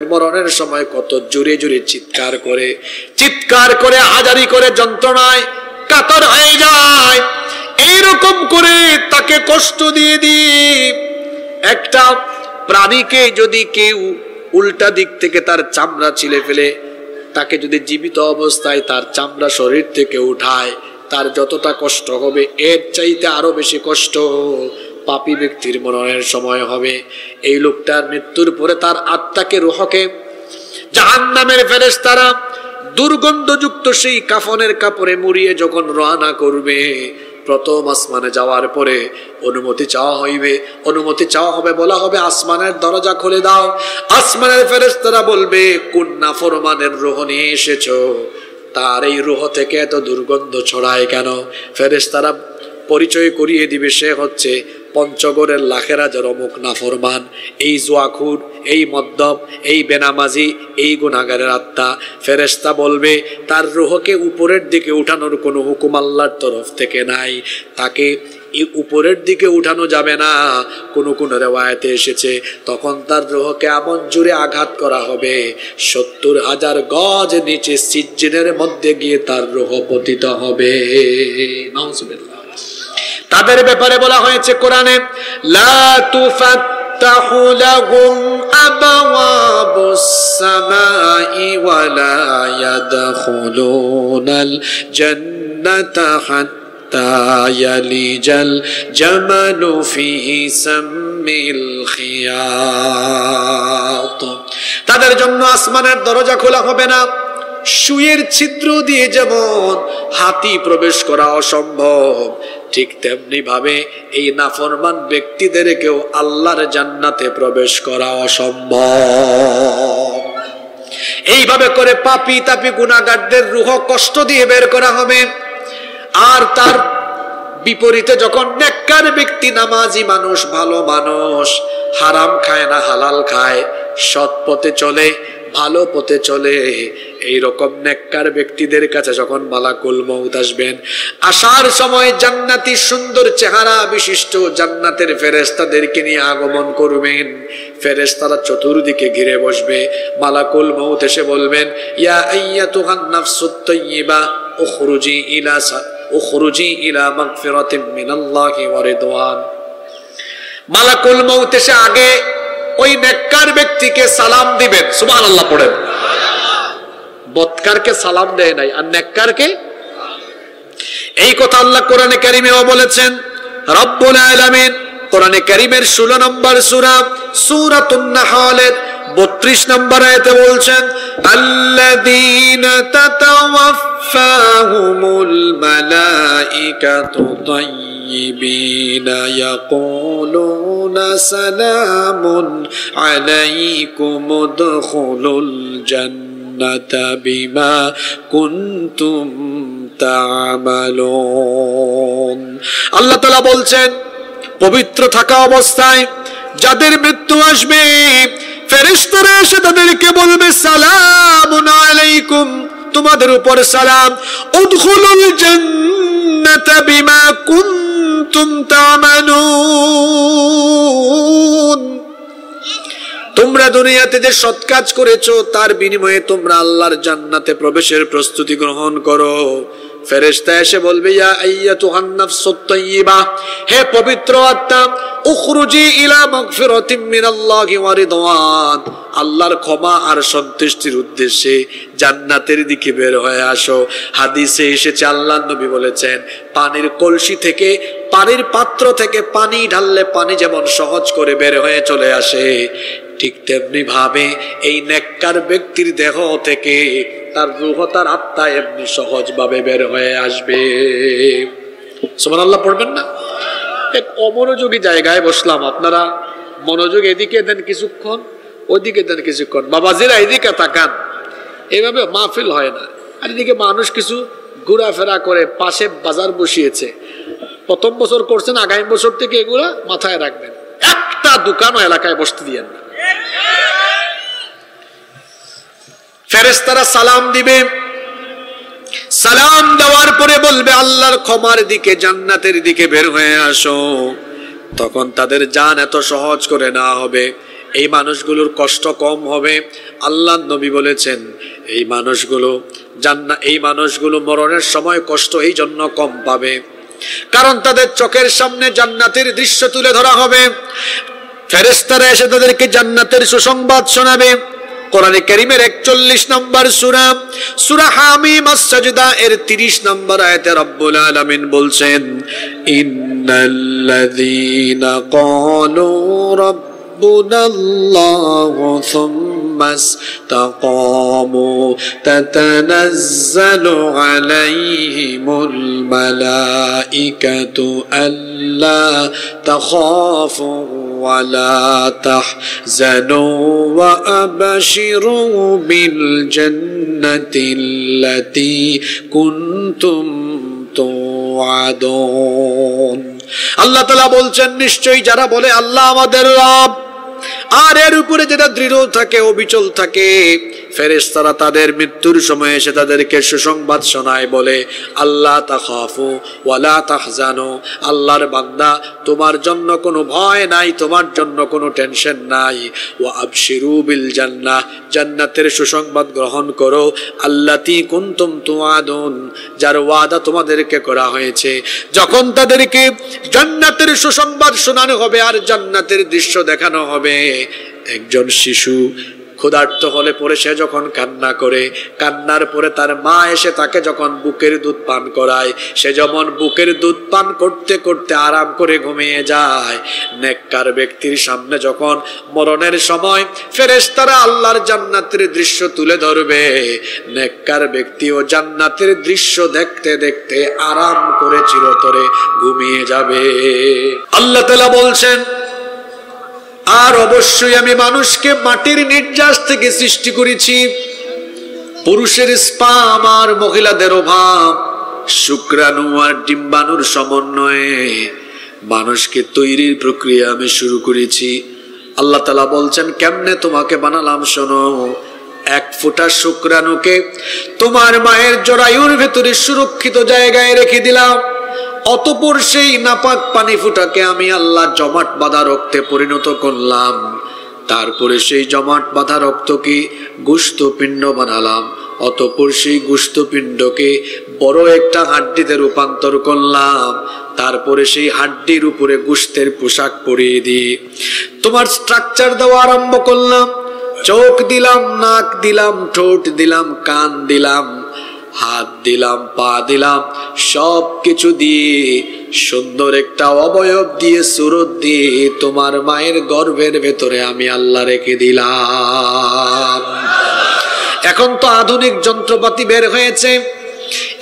মরণের সময় কত জোরে জোরে চিৎকার করে হাজারি করে যন্ত্রণায় কাতর হয়ে যায়। এইরকম করে তাকে কষ্ট দিয়ে একটা প্রাণীকে যদি কেউ উল্টা দিক থেকে তার চামড়া ছিলে ফেলে, তাকে যদি জীবিত অবস্থায় তার চামড়া শরীর থেকে উঠায়, তার যতটা কষ্ট হবে এর চাইতে আরো বেশি কষ্ট পাপী ব্যক্তির মরণের সময় হবে। এই লোকটার মৃত্যুর পরে তার আত্মাকে, রূহকে জাহান্নামের ফেরেশতারা দুর্গন্ধযুক্ত সেই কাফনের কাপড়ে মুড়িয়ে যখন রওনা করবে, প্রথম আসমানে যাওয়ার পরে অনুমতি চাওয়া হবে, বলা হবে আসমানের দরজা খুলে দাও। আসমানের ফেরেশতারা বলবে, কোন নাফরমানের রূহ নিয়ে এসেছো, তার এই রূহ থেকে এত দুর্গন্ধ ছড়ায় কেন? ফেরেশতারা পরিচয় করিয়ে দিবে, সে হচ্ছে পঞ্চগড়ের লাখেরাজের অমুক নাফরমান, এই জুয়াখুর, এই মদ্যপ, এই বেনামাজি, এই গুনাহগারের আত্মা। ফেরেশতা বলবে তার রূহকে উপরের দিকে উঠানোর কোনো হুকুম আল্লাহর তরফ থেকে নাই, তাকে উপরের দিকে উঠানো যাবে না। কোন রিওয়ায়াতে এসেছে তখন তার রূহকে এমন জোরে আঘাত করা হবে ৭০,০০০ গজ নিচে সিজ্জিনের মধ্যে গিয়ে তার রূহ পতিত হবে। নাউজুবিল্লাহ। তাদের ব্যাপারে বলা হয়েছে কোরআনে, লা তুফাত্তাহু লাহুম আবওয়াবুস সামাই ওয়া লা ইয়াদখুলুনাল জান্নাতা হাত্তা ইয়ালিজাল জামালু ফি সামিল খিয়াত। তাদের জন্য আসমানের দরজা খোলা হবে না। সুয়ের ছিদ্র দিয়ে যেমন হাতি প্রবেশ করা অসম্ভব, ঠিক তেমনি ভাবে এই নাফরমান ব্যক্তিদেরকেও আল্লাহর জান্নাতে প্রবেশ করা অসম্ভব। এইভাবে করে পাপী তাপী গুনাহগারদের রূহ কষ্ট দিয়ে বের করা হবে। আর তার বিপরীতে যখন নেককার ব্যক্তি, নামাজি মানুষ, ভালো মানুষ, হারাম খায় না হালাল খায়, সৎ পথে চলে, ভালো পথে চলে, এইরকম নেককার ব্যক্তিদের কাছে যখন মালাকুল মউত আসবেন, আসার সময় জান্নাতি সুন্দর চেহারা বিশিষ্ট জান্নাতের ফেরেশতাদেরকে নিয়ে আগমন করবেন। ফেরেশতারা চতুর্দিকে ঘিরে বসবে। মালাকুল মউত এসে বলবেন, ইয়া আইয়াতুহান নাফসুত তাইয়্যিবা উখরুজি ইলা মাগফিরাতিম মিনাল্লাহি ওয়া রিদওয়ান। মালাকুল মউত এসে আগে ওই নেককার ব্যক্তিকে সালাম দিবেন, সুবহানাল্লাহ পড়েন। বদকারকে সালাম দেয় নাই, আর নেককারকে। এই কথা আল্লাহ কোরআনে কারীমেও বলেছেন। রব্বুল আলামিন কোরআনে কারীমের 16 নম্বর সূরা সূরাতুন নাহলের 32 নম্বর আয়াতে বলছেন, আল্লাযীনা তাতাওয়াফাহুমুল মালাইকাতু তাইয়্যিবিনা ইয়াকুলুনা সালামুন আলাইকুম উদখুলুল জান্নাতা বিমা কুনতুম তা'মালুন। আল্লাহ তাআলা বলছেন, পবিত্র থাকা অবস্থায় যাদের মৃত্যু আসবে, ফেরেশতারা এসে তাদেরকে বলবে, সালামুন আলাইকুম, তোমাদের উপর সালাম, উদখুলুল জান্নাতা বিমা কুনতুম তা'মালুন। তোমরা দুনিয়াতে যে সৎ কাজ করেছো তার বিনিময়ে তোমরা আল্লাহর জান্নাতে প্রবেশের প্রস্তুতি গ্রহণ করো। ফেরেশতা এসে বলবে, ইয়া আইয়াতুহান নাফসুত তাইয়্যিবা, হে পবিত্র আত্মা, উখরুজি ইলা মাগফিরাতিম মিনাল্লাহি ওয়া রিদওয়ান, আল্লাহর ক্ষমা আর সন্তুষ্টির উদ্দেশ্যে জান্নাতের দিকে বের হয়ে আসো। হাদিসে এসেছে, আল্লাহর নবী বলেছেন, পানির কলসি থেকে, পানির পাত্র থেকে পানি ঢাললে পানি যেমন সহজ করে বের হয়ে চলে আসে, ঠিক তেমনি ভাবে এই নেককার ব্যক্তির দেহ থেকে তার রূহ, তার আত্মা এমনি সহজ ভাবে বের হয়ে আসবে। সুবহানাল্লাহ পড়বেন না? এক অমনোযোগী জায়গায় বসলাম, আপনারা মনোযোগ এদিকে দেন কিছুক্ষণ, ওইদিকে দেন কিছুক্ষণ, বাবাজিরা এদিকে তাকান। এইভাবে মাহফিল হয় না। আর এদিকে মানুষ কিছু ঘোরাফেরা করে, পাশে বাজার বসিয়েছে, প্রথম বছর করছেন, আগামী বছর থেকে এগুলা মাথায় রাখবেন। একটা দোকানও এলাকায় বসতে দিয়েন না। ফেরেশতারা সালাম দিবে, সালাম দেওয়ার পরে বলবে, আল্লাহর ক্ষমার দিকে, জান্নাতের দিকে বের হয়ে আসো। তখন তাদের জান এত সহজ করে না হবে। এই মানুষগুলোর কষ্ট কম হবে। আল্লাহর নবী বলেছেন এই মানুষগুলো মরণের সময় কষ্ট এই জন্য কম পাবে কারণ তাদের চোখের সামনে জান্নাতের দৃশ্য তুলে ধরা হবে। ফেরেশতারা এসে তাদেরকে জান্নাতের সুসংবাদ শোনাবে। কোরআনে কারীমের 41 নম্বর সূরা হামিম আস-সাজদা এর 30 নম্বর আয়াতে রব্বুল আলামিন বলছেন ইন্নাল্লাযীনা ক্বালু রাব্বুনাল্লাহু সুম্মা ইসতাকামু তাতানাজ্জালু আলাইহিমুল মালাইকাতু আল্লা তাখাফু ولا تحزنوا وأبشروا بالجنة التي كنتم توعدون আল্লাহ তাআলা বলছেন নিশ্চয়ই যারা বলে আল্লাহ আমাদের রব আর এর উপরে যেটা দৃঢ় থাকে অবিচল থাকে ফেরেশতারা তাদের মৃত্যুর সময় এসে তাদেরকে সুসংবাদ শোনায় বলে আল্লাহ তাখাফু ওয়ালা তাহজানু আল্লাহর বান্দা তোমার জন্য কোনো ভয় নাই তোমার জন্য কোনো টেনশন নাই ওয়া আবশিরু বিল জান্নাহ জান্নাতের সুসংবাদ গ্রহণ করো আল্লাতী কুনতুম তুআদুন যার ওয়াদা তোমাদেরকে করা হয়েছে। যখন তাদেরকে জান্নাতের সুসংবাদ শোনানো হবে আর জান্নাতের দৃশ্য দেখানো হবে একজন শিশু ক্ষুধার্ত হলে পরে সে যখন কান্না করে কান্নার পরে তার মা এসে তাকে যখন বুকের দুধ পান করায় সে যেমন বুকের দুধ পান করতে করতে আরাম করে ঘুমিয়ে যায় নেককার ব্যক্তির সামনে যখন মরণের সময় ফেরেশতারা আল্লাহর জান্নাতের দৃশ্য তুলে ধরবে নেককার ব্যক্তিও জান্নাতের দৃশ্য দেখতে দেখতে আরাম করে চিরতরে ঘুমিয়ে যাবে। আল্লাহ তাআলা বলছেন আর অবশ্যই আমি মানুষকে মাটির নির্যাস থেকে সৃষ্টি করেছি। পুরুষের স্পাম আর মহিলাদের অভাব শুক্রাণু আর ডিম্বাণুর সমন্বয়ে মানুষকে তৈরির প্রক্রিয়া আমি শুরু করেছি। আল্লাহ তাআলা বলছেন কেমনে তোমাকে বানালাম শোনো। এক ফোঁটা শুক্রাণুকে তোমার মায়ের জরায়ুর ভেতরে সুরক্ষিত জায়গায় রেখে দিলাম অতঃপর সেই নাপাক পানি ফুটাকে আমি আল্লাহ জমাট বাঁধা রক্তে পরিণত করলাম তারপরে সেই জমাট বাঁধা রক্তকে গোশতপিণ্ড বানালাম অতঃপর সেই গোশতপিণ্ডকে বড় একটা হাড্ডিতে রূপান্তর করলাম তারপরে সেই হাড্ডির উপরে গোশতের পোশাক পরিয়ে দিয়ে তোমার স্ট্রাকচার দেওয়া আরম্ভ করলাম। চোখ দিলাম নাক দিলাম ঠোঁট দিলাম কান দিলাম হাত দিলাম পা দিলাম সব কিছু দিয়ে সুন্দর একটা অবয়ব দিয়ে সুরত দিয়ে তোমার মায়ের গর্ভের ভেতরে আমি আল্লাহ রেখে দিলাম। এখন তো আধুনিক যন্ত্রপাতি বের হয়েছে।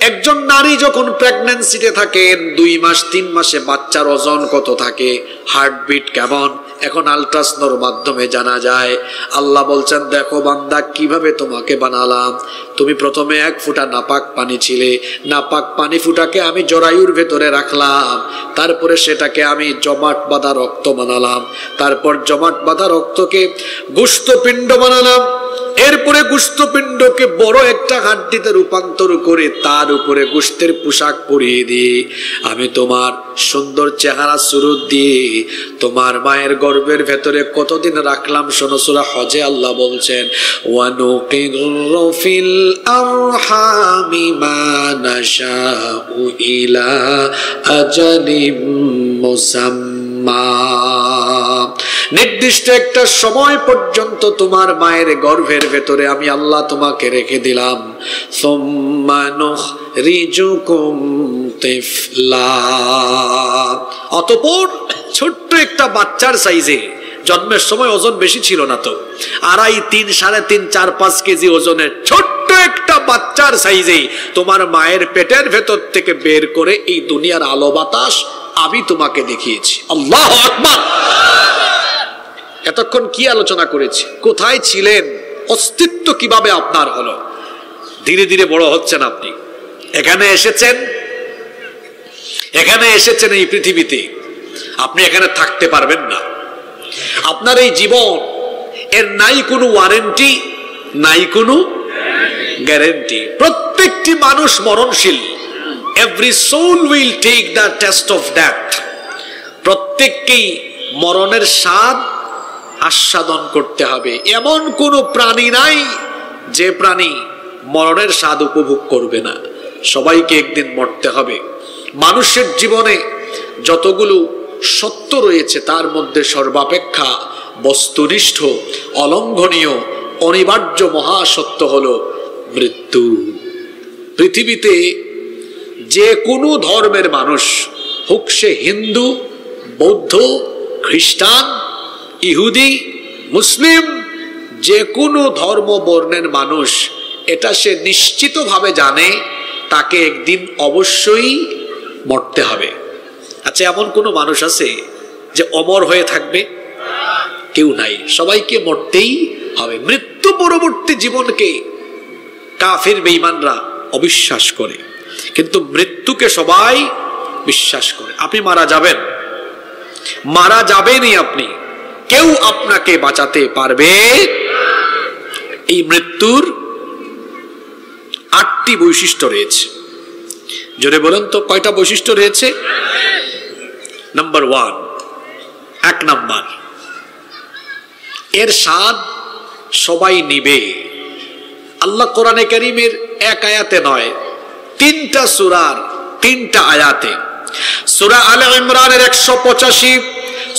একজন নারী যখন প্রেগন্যান্সিতে থাকেন 2 মাস 3 মাসে বাচ্চার ওজন কত থাকে হার্টবিট কেমন এখন আল্ট্রাসাউন্ডের মাধ্যমে জানা যায়। আল্লাহ বলছেন দেখো বান্দা কিভাবে তোমাকে বানালাম। তুমি প্রথমে 1 ফোঁটা নাপাক পানি ছিলে নাপাক পানি ফুটাকে আমি জরায়ুর ভেতরে রাখলাম তারপরে সেটাকে আমি জমাট বাঁধা রক্ত বানালাম তারপর জমাট বাঁধা রক্তকে গোশতপিণ্ড বানালাম এরপরে গোশতপিণ্ডকে বড় একটা হাড্ডিতে রূপান্তর করে তার উপরে গোশতের পোশাক পরিয়ে দিয়ে আমি তোমার সুন্দর চেহারা সুরত দিয়ে তোমার মায়ের গর্ভের ভেতরে কতদিন রাখলাম শোনো সূরা হজে আল্লাহ বলছেন ওয়ানুকিরু ফিল আরহামি মা নাশাউ ইলা আজালিম মুসাম্মা নির্দিষ্ট একটা সময় পর্যন্ত তোমার মায়ের গর্ভের ভেতরে আমি আল্লাহ তোমাকে রেখে দিলাম সুম্মা নুখরিজুকুম তিফলা অতঃপর ছোট্ট একটা বাচ্চার সাইজে জন্মের সময় ওজন বেশি ছিল না তো 2.5 3 3.5 4 5 কেজি ওজনের ছোট্ট একটা বাচ্চার সাইজে তোমার মায়ের পেটের ভেতর থেকে বের করে এই দুনিয়ার আলো বাতাস আমি তোমাকে দেখিয়েছি। আল্লাহু আকবার। এতক্ষণ কি আলোচনা করেছি কোথায় ছিলেন অস্তিত্ব কিভাবে আপনার হলো ধীরে ধীরে বড় হচ্ছেন আপনি এখানে এসেছেন এই পৃথিবীতে আপনি এখানে থাকতে পারবেন না। আপনার এই জীবন এর নাই কোনো ওয়ারেন্টি নাই কোনো গ্যারান্টি। প্রত্যেকটি মানুষ মরণশীল। Every soul will take the test of death. প্রত্যেককেই মরণের স্বাদ আস্বাদন করতে হবে। এমন কোনো প্রাণী নাই যে প্রাণী মরণের স্বাদ উপভোগ করবে না। সবাইকে একদিন মরতে হবে। মানুষের জীবনে যতগুলো সত্য রয়েছে তার মধ্যে সর্বাপেক্ষা বস্তুনিষ্ঠ, অলঙ্ঘনীয়, অনিবার্য মহাসত্য হলো মৃত্যু। পৃথিবীতে যে কোনো ধর্মের মানুষ হোক, সে হিন্দু, বৌদ্ধ, খ্রিস্টান, ইহুদি, মুসলিম, যে কোনো ধর্ম বর্ণের মানুষ এটা সে নিশ্চিতভাবে জানে তাকে একদিন অবশ্যই মরতে হবে। আচ্ছা, এমন কোনো মানুষ আছে যে অমর হয়ে থাকবে? কেউ নাই। সবাইকে মরতেই হবে। মৃত্যু পরবর্তী জীবনকে কাফির বেঈমানরা অবিশ্বাস করে, কিন্তু মৃত্যুকে সবাই বিশ্বাস করে। আপনি মারা যাবেন, মারা যাবেনই আপনি, কেউ আপনাকে বাঁচাতে পারবে। এই মৃত্যুর 8টি বৈশিষ্ট্য রয়েছে। জোরে বলেন তো, কয়টা বৈশিষ্ট্য রয়েছে? নাম্বার 1, 1 নাম্বার, এর স্বাদ সবাই নিবে। আল্লাহ কোরআনে কারীমের এক আয়াতে নয়, 3টা সূরার 3টা আয়াতে, সূরা আলে ইমরানের 185,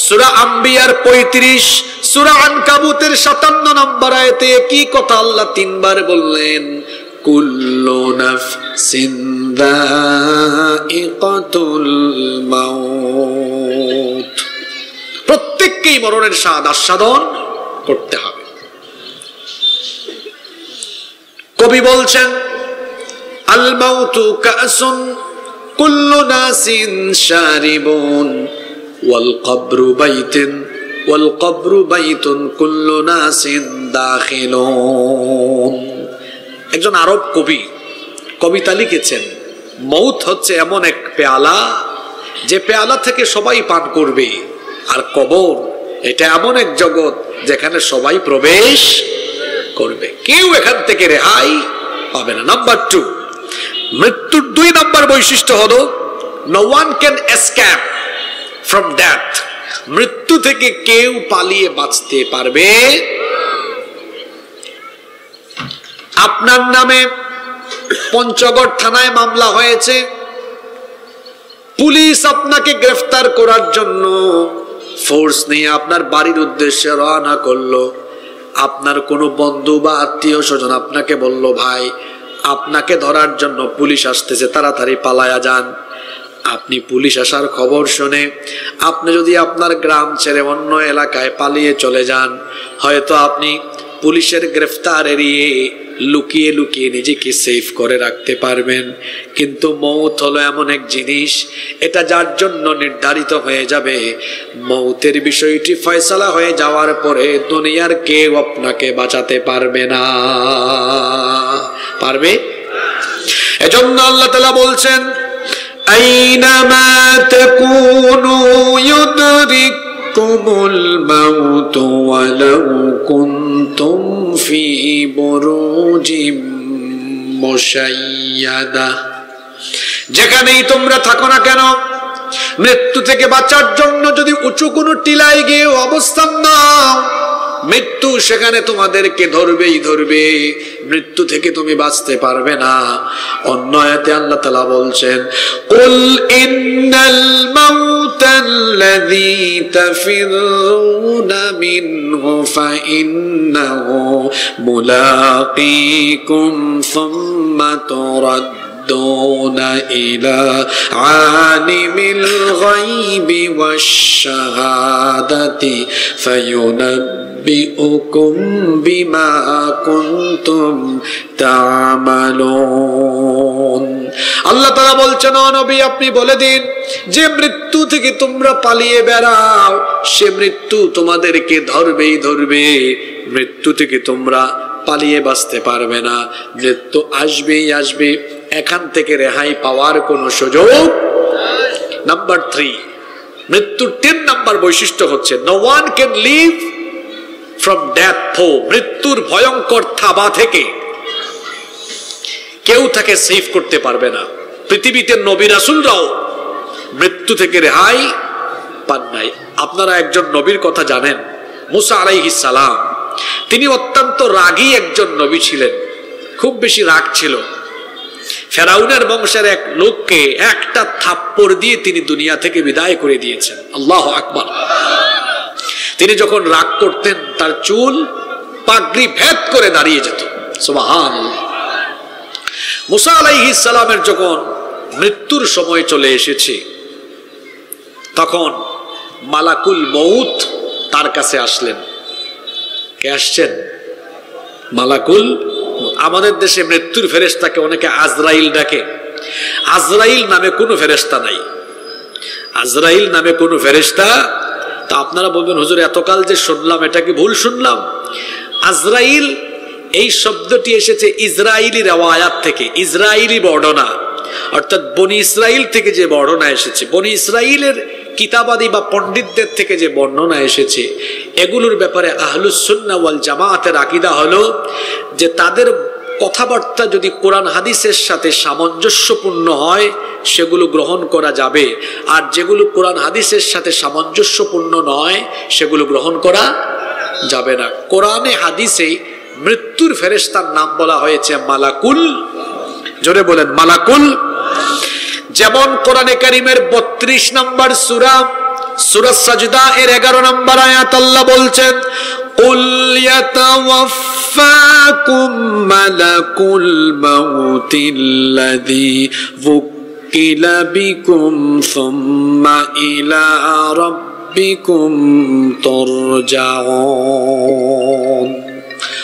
সূরা আম্বিয়ার 35, সূরা আনকাবুতের 57 নম্বর আয়াতে কি কথা আল্লাহ 3 বার বললেন, কুল্লু নাফসিন যায়িকাতুল মাউত। প্রত্যেককেই মরণের স্বাদ আস্বাদন করতে হবে। কবি বলছেন, আল মাউতু কাসুন কুল্লু নাসিন শারিবুন ওয়াল কবরু বাইতুন ওয়াল কবরু বাইতুন কুল্লু নাসিন দাখিলুন। একজন আরব কবি কবিতা লিখেছেন, মৌত হচ্ছে এমন এক পেয়ালা যে পেয়ালা থেকে সবাই পান করবে, আর কবর এটা এমন এক জগৎ যেখানে সবাই প্রবেশ করবে, কেউ এখান থেকে রেহাই পাবে না। নাম্বার 2, মৃত্যুর 2 নম্বর বৈশিষ্ট্য হলো no one can escape from death। মৃত্যু থেকে কেউ পালিয়ে বাঁচতে পারবে। আপনার নামে পঞ্চগড় থানায় মামলা হয়েছে, পুলিশ আপনাকে গ্রেফতার করার জন্য ফোর্স নিয়ে আপনার বাড়ির উদ্দেশ্যে রওনা করলো। আপনার কোনো বন্ধু বা আত্মীয় স্বজন আপনাকে বলল, ভাই আপনাকে ধরার জন্য পুলিশ আসতেছে, তাড়াতাড়ি পালায়া যান। আপনি পুলিশ আসার খবর শুনে আপনি যদি আপনার গ্রাম ছেড়ে অন্য এলাকায় পালিয়ে চলে যান, হয়তো আপনি পুলিশের গ্রেফতার এড়িয়ে লুকিয়ে লুকিয়ে নিজেকে সেফ করে রাখতে পারবেন। কিন্তু মৌত হলো এমন এক জিনিস, এটা যার জন্য নির্ধারিত হয়ে যাবে, মৌতের বিষয়টি ফয়সালা হয়ে যাওয়ার পরে দুনিয়ার কেউ আপনাকে বাঁচাতে পারবে না। পারবে? এজন্য আল্লাহ তাআলা বলছেন, আইনামা তাকুনু ইউদরিকুমুল মাউত ওয়ালাউ কুনতুম ফি বুরুজিম মুশাইয়াদা। যেখানেই তোমরা থাকো না কেন, মৃত্যু থেকে বাঁচার জন্য যদি উঁচু কোনো টিলায় গিয়ে অবস্থান নাও, মৃত্যু সেখানে তোমাদেরকে ধরবেই ধরবে, মৃত্যু থেকে তুমি বাঁচতে পারবে না। অন্য আয়াতে আল্লাহ তাআলা বলছেন, কুল ইন্নাল মাউতাল্লাযী তাফিরুনা মিনহু ফাইন্নাহু মুলাকীকুম সুম্মা তুরাদ্দুনা ইলা আলিমিল গায়বি ওয়াশ শাহাদাতি ফায়ুনাব্বিউকুম বিমা কুনতুম তা'মালুন। আল্লাহ তাআলা বলছেন, ও নবী আপনি বলে দিন, যে মৃত্যু থেকে তোমরা পালিয়ে বেড়াও, সে মৃত্যু তোমাদেরকে ধরবেই ধরবে। মৃত্যু থেকে তোমরা পালিয়ে বাঁচতে পারবে না, মৃত্যু আসবেই আসবে, এখান থেকে রেহাই পাওয়ার কোনো সুযোগ। নাম্বার 3, মৃত্যুর 3 নম্বর বৈশিষ্ট্য হচ্ছে no one can live from death foe। মৃত্যুর ভয়ঙ্কর থাবা থেকে কেউ তাকে সেভ করতে পারবে না। পৃথিবীতে নবী রাসূলরাও মৃত্যু থেকে রেহাই পান নাই। আপনারা একজন নবীর কথা জানেন, মুসা আলাইহিস সালাম তিনি অত্যন্ত রাগী একজন নবী ছিলেন, খুব বেশি রাগ ছিল। ফেরাউনের বংশের এক লোককে একটা থাপ্পড় দিয়ে তিনি দুনিয়া থেকে বিদায় করে দিয়েছেন। আল্লাহু আকবার। তিনি যখন রাগ করতেন তার চুল পাগড়ি ভেদ করে দাঁড়িয়ে যেত। সুবহানাল্লাহ। মুসা আলাইহিস সালামের যখন মৃত্যুর সময় চলে এসেছে, তখন মালাকুল মউত তার কাছে আসলেন। কে আসছেন? মালাকুল। আমাদের দেশে মৃত্যুর ফেরেশতাকে অনেকে আজরাইল ডাকে। আজরাইল নামে কোনো ফেরেশতা নাই। আজরাইল নামে কোনো ফেরেশতা। তা আপনারা বলবেন হুজুর এতকাল যে শুনলাম এটা কি ভুল শুনলাম? আজরাইল এই শব্দটি এসেছে ইসরাইলি রওয়ায়াত থেকে, ইসরাইলি বর্ণনা, অর্থাৎ বনি ইসরাইল থেকে যে বর্ণনা এসেছে, বনি ইসরাইলের কিতাবাদি বা পণ্ডিতদের থেকে যে বর্ণনা এসেছে, এগুলোর ব্যাপারে আহলুস সুন্নাহ ওয়াল জামাতের আকীদা হলো যে তাদের কথাবার্তা যদি কোরআন হাদিসের সাথে সামঞ্জস্যপূর্ণ হয় সেগুলো গ্রহণ করা যাবে, আর যেগুলো কোরআন হাদিসের সাথে সামঞ্জস্যপূর্ণ নয় সেগুলো গ্রহণ করা যাবে না। কোরআনে হাদিসে মৃত্যুর ফেরেশতার নাম বলা হয়েছে মালাকুল। জোরে বলেন মালাকুল। যেমন কোরআনে কারীমের 32 নম্বর সূরা, সূরা সাজদা এর 11 নম্বর আয়াত আল্লাহ বলছেন, কুল ইয়াতাওয়াফাকুম মালাকুল মাউতিল্লাযী ওয়াক্কিলা বিকুম সুম্মা ইলা রাব্বিকুম তুরজাউন।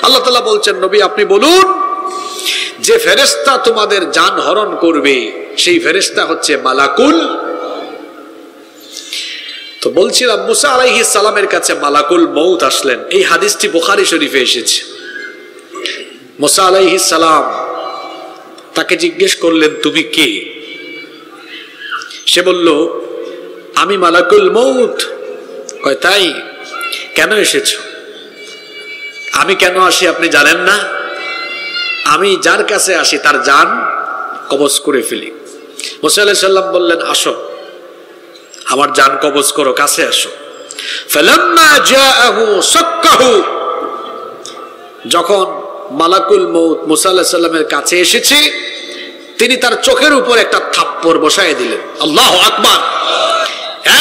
আল্লাহ তাআলা বলছেন, নবী আপনি বলুন যে ফেরেশতা তোমাদের জান হরণ করবে সেই ফেরেশতা হচ্ছে মালাকুল। তো বলছিলাম মুসা আলাইহিস সালামের কাছে মালাকুল মউত আসলেন। এই হাদিসটি বুখারী শরীফে এসেছে। মুসা আলাইহিস সালাম তাকে জিজ্ঞেস করলেন তুমি কে? সে বলল আমি মালাকুল মউত। কয় তাই? কেন এসেছো? আমি কেন আসি আপনি জানেন না? আমি যার কাছে আসি তার জান কবজ করে ফেলি। মুসা আলাইহিস সালাম বললেন আসো, আমার জান কবজ করো, কাছে আসো। ফালাম্মা জাআহু সাক্কাহু, যখন মালাকুল মউত মুসা আলাইহিস সালামের কাছে এসেছে তিনি তার চোখের উপর একটা থাপ্পড় বসায় দিলেন। আল্লাহু আকবার।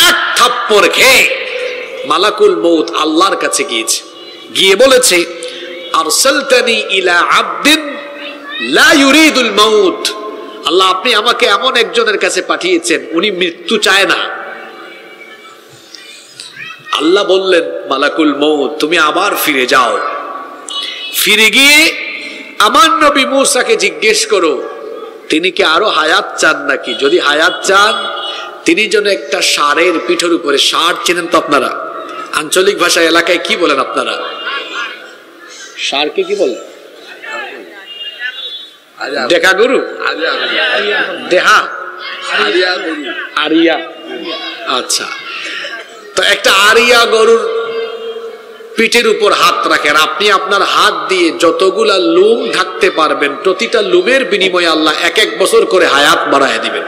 এক থাপ্পড় খেয়ে মালাকুল মউত আল্লাহর কাছে গিয়েছে, গিয়ে বলেছে আরসালতানি ইলা আবদিন লা ইউরিদুল মাউত। আল্লাহ আপনি আমাকে এমন একজনের কাছে পাঠিয়েছেন উনি মৃত্যু চায় না। আল্লাহ বললেন মালাকুল মউত তুমি আবার ফিরে যাও, ফিরে গিয়ে আমার নবী মূসাকে জিজ্ঞেস করো তিনি কি আরো হায়াত চান নাকি। যদি হায়াত চান তিনি যেন একটা ষাঁড়ের পিঠের উপরে, ষাঁড় চেনেন তো আপনারা, আঞ্চলিক ভাষায় এলাকায় কি বলেন আপনারা? ষাঁড়কে কি বলেন? দেখা গরু, দেহা, আরিয়া। আচ্ছা, তো একটা আরিয়া গরুর পিঠের উপর হাত রাখেন, আপনি আপনার হাত দিয়ে যতগুলা লুম ঢাকতে পারবেন প্রতিটা লুমের বিনিময়ে আল্লাহ 1 বছর করে হায়াত বাড়ায় দিবেন।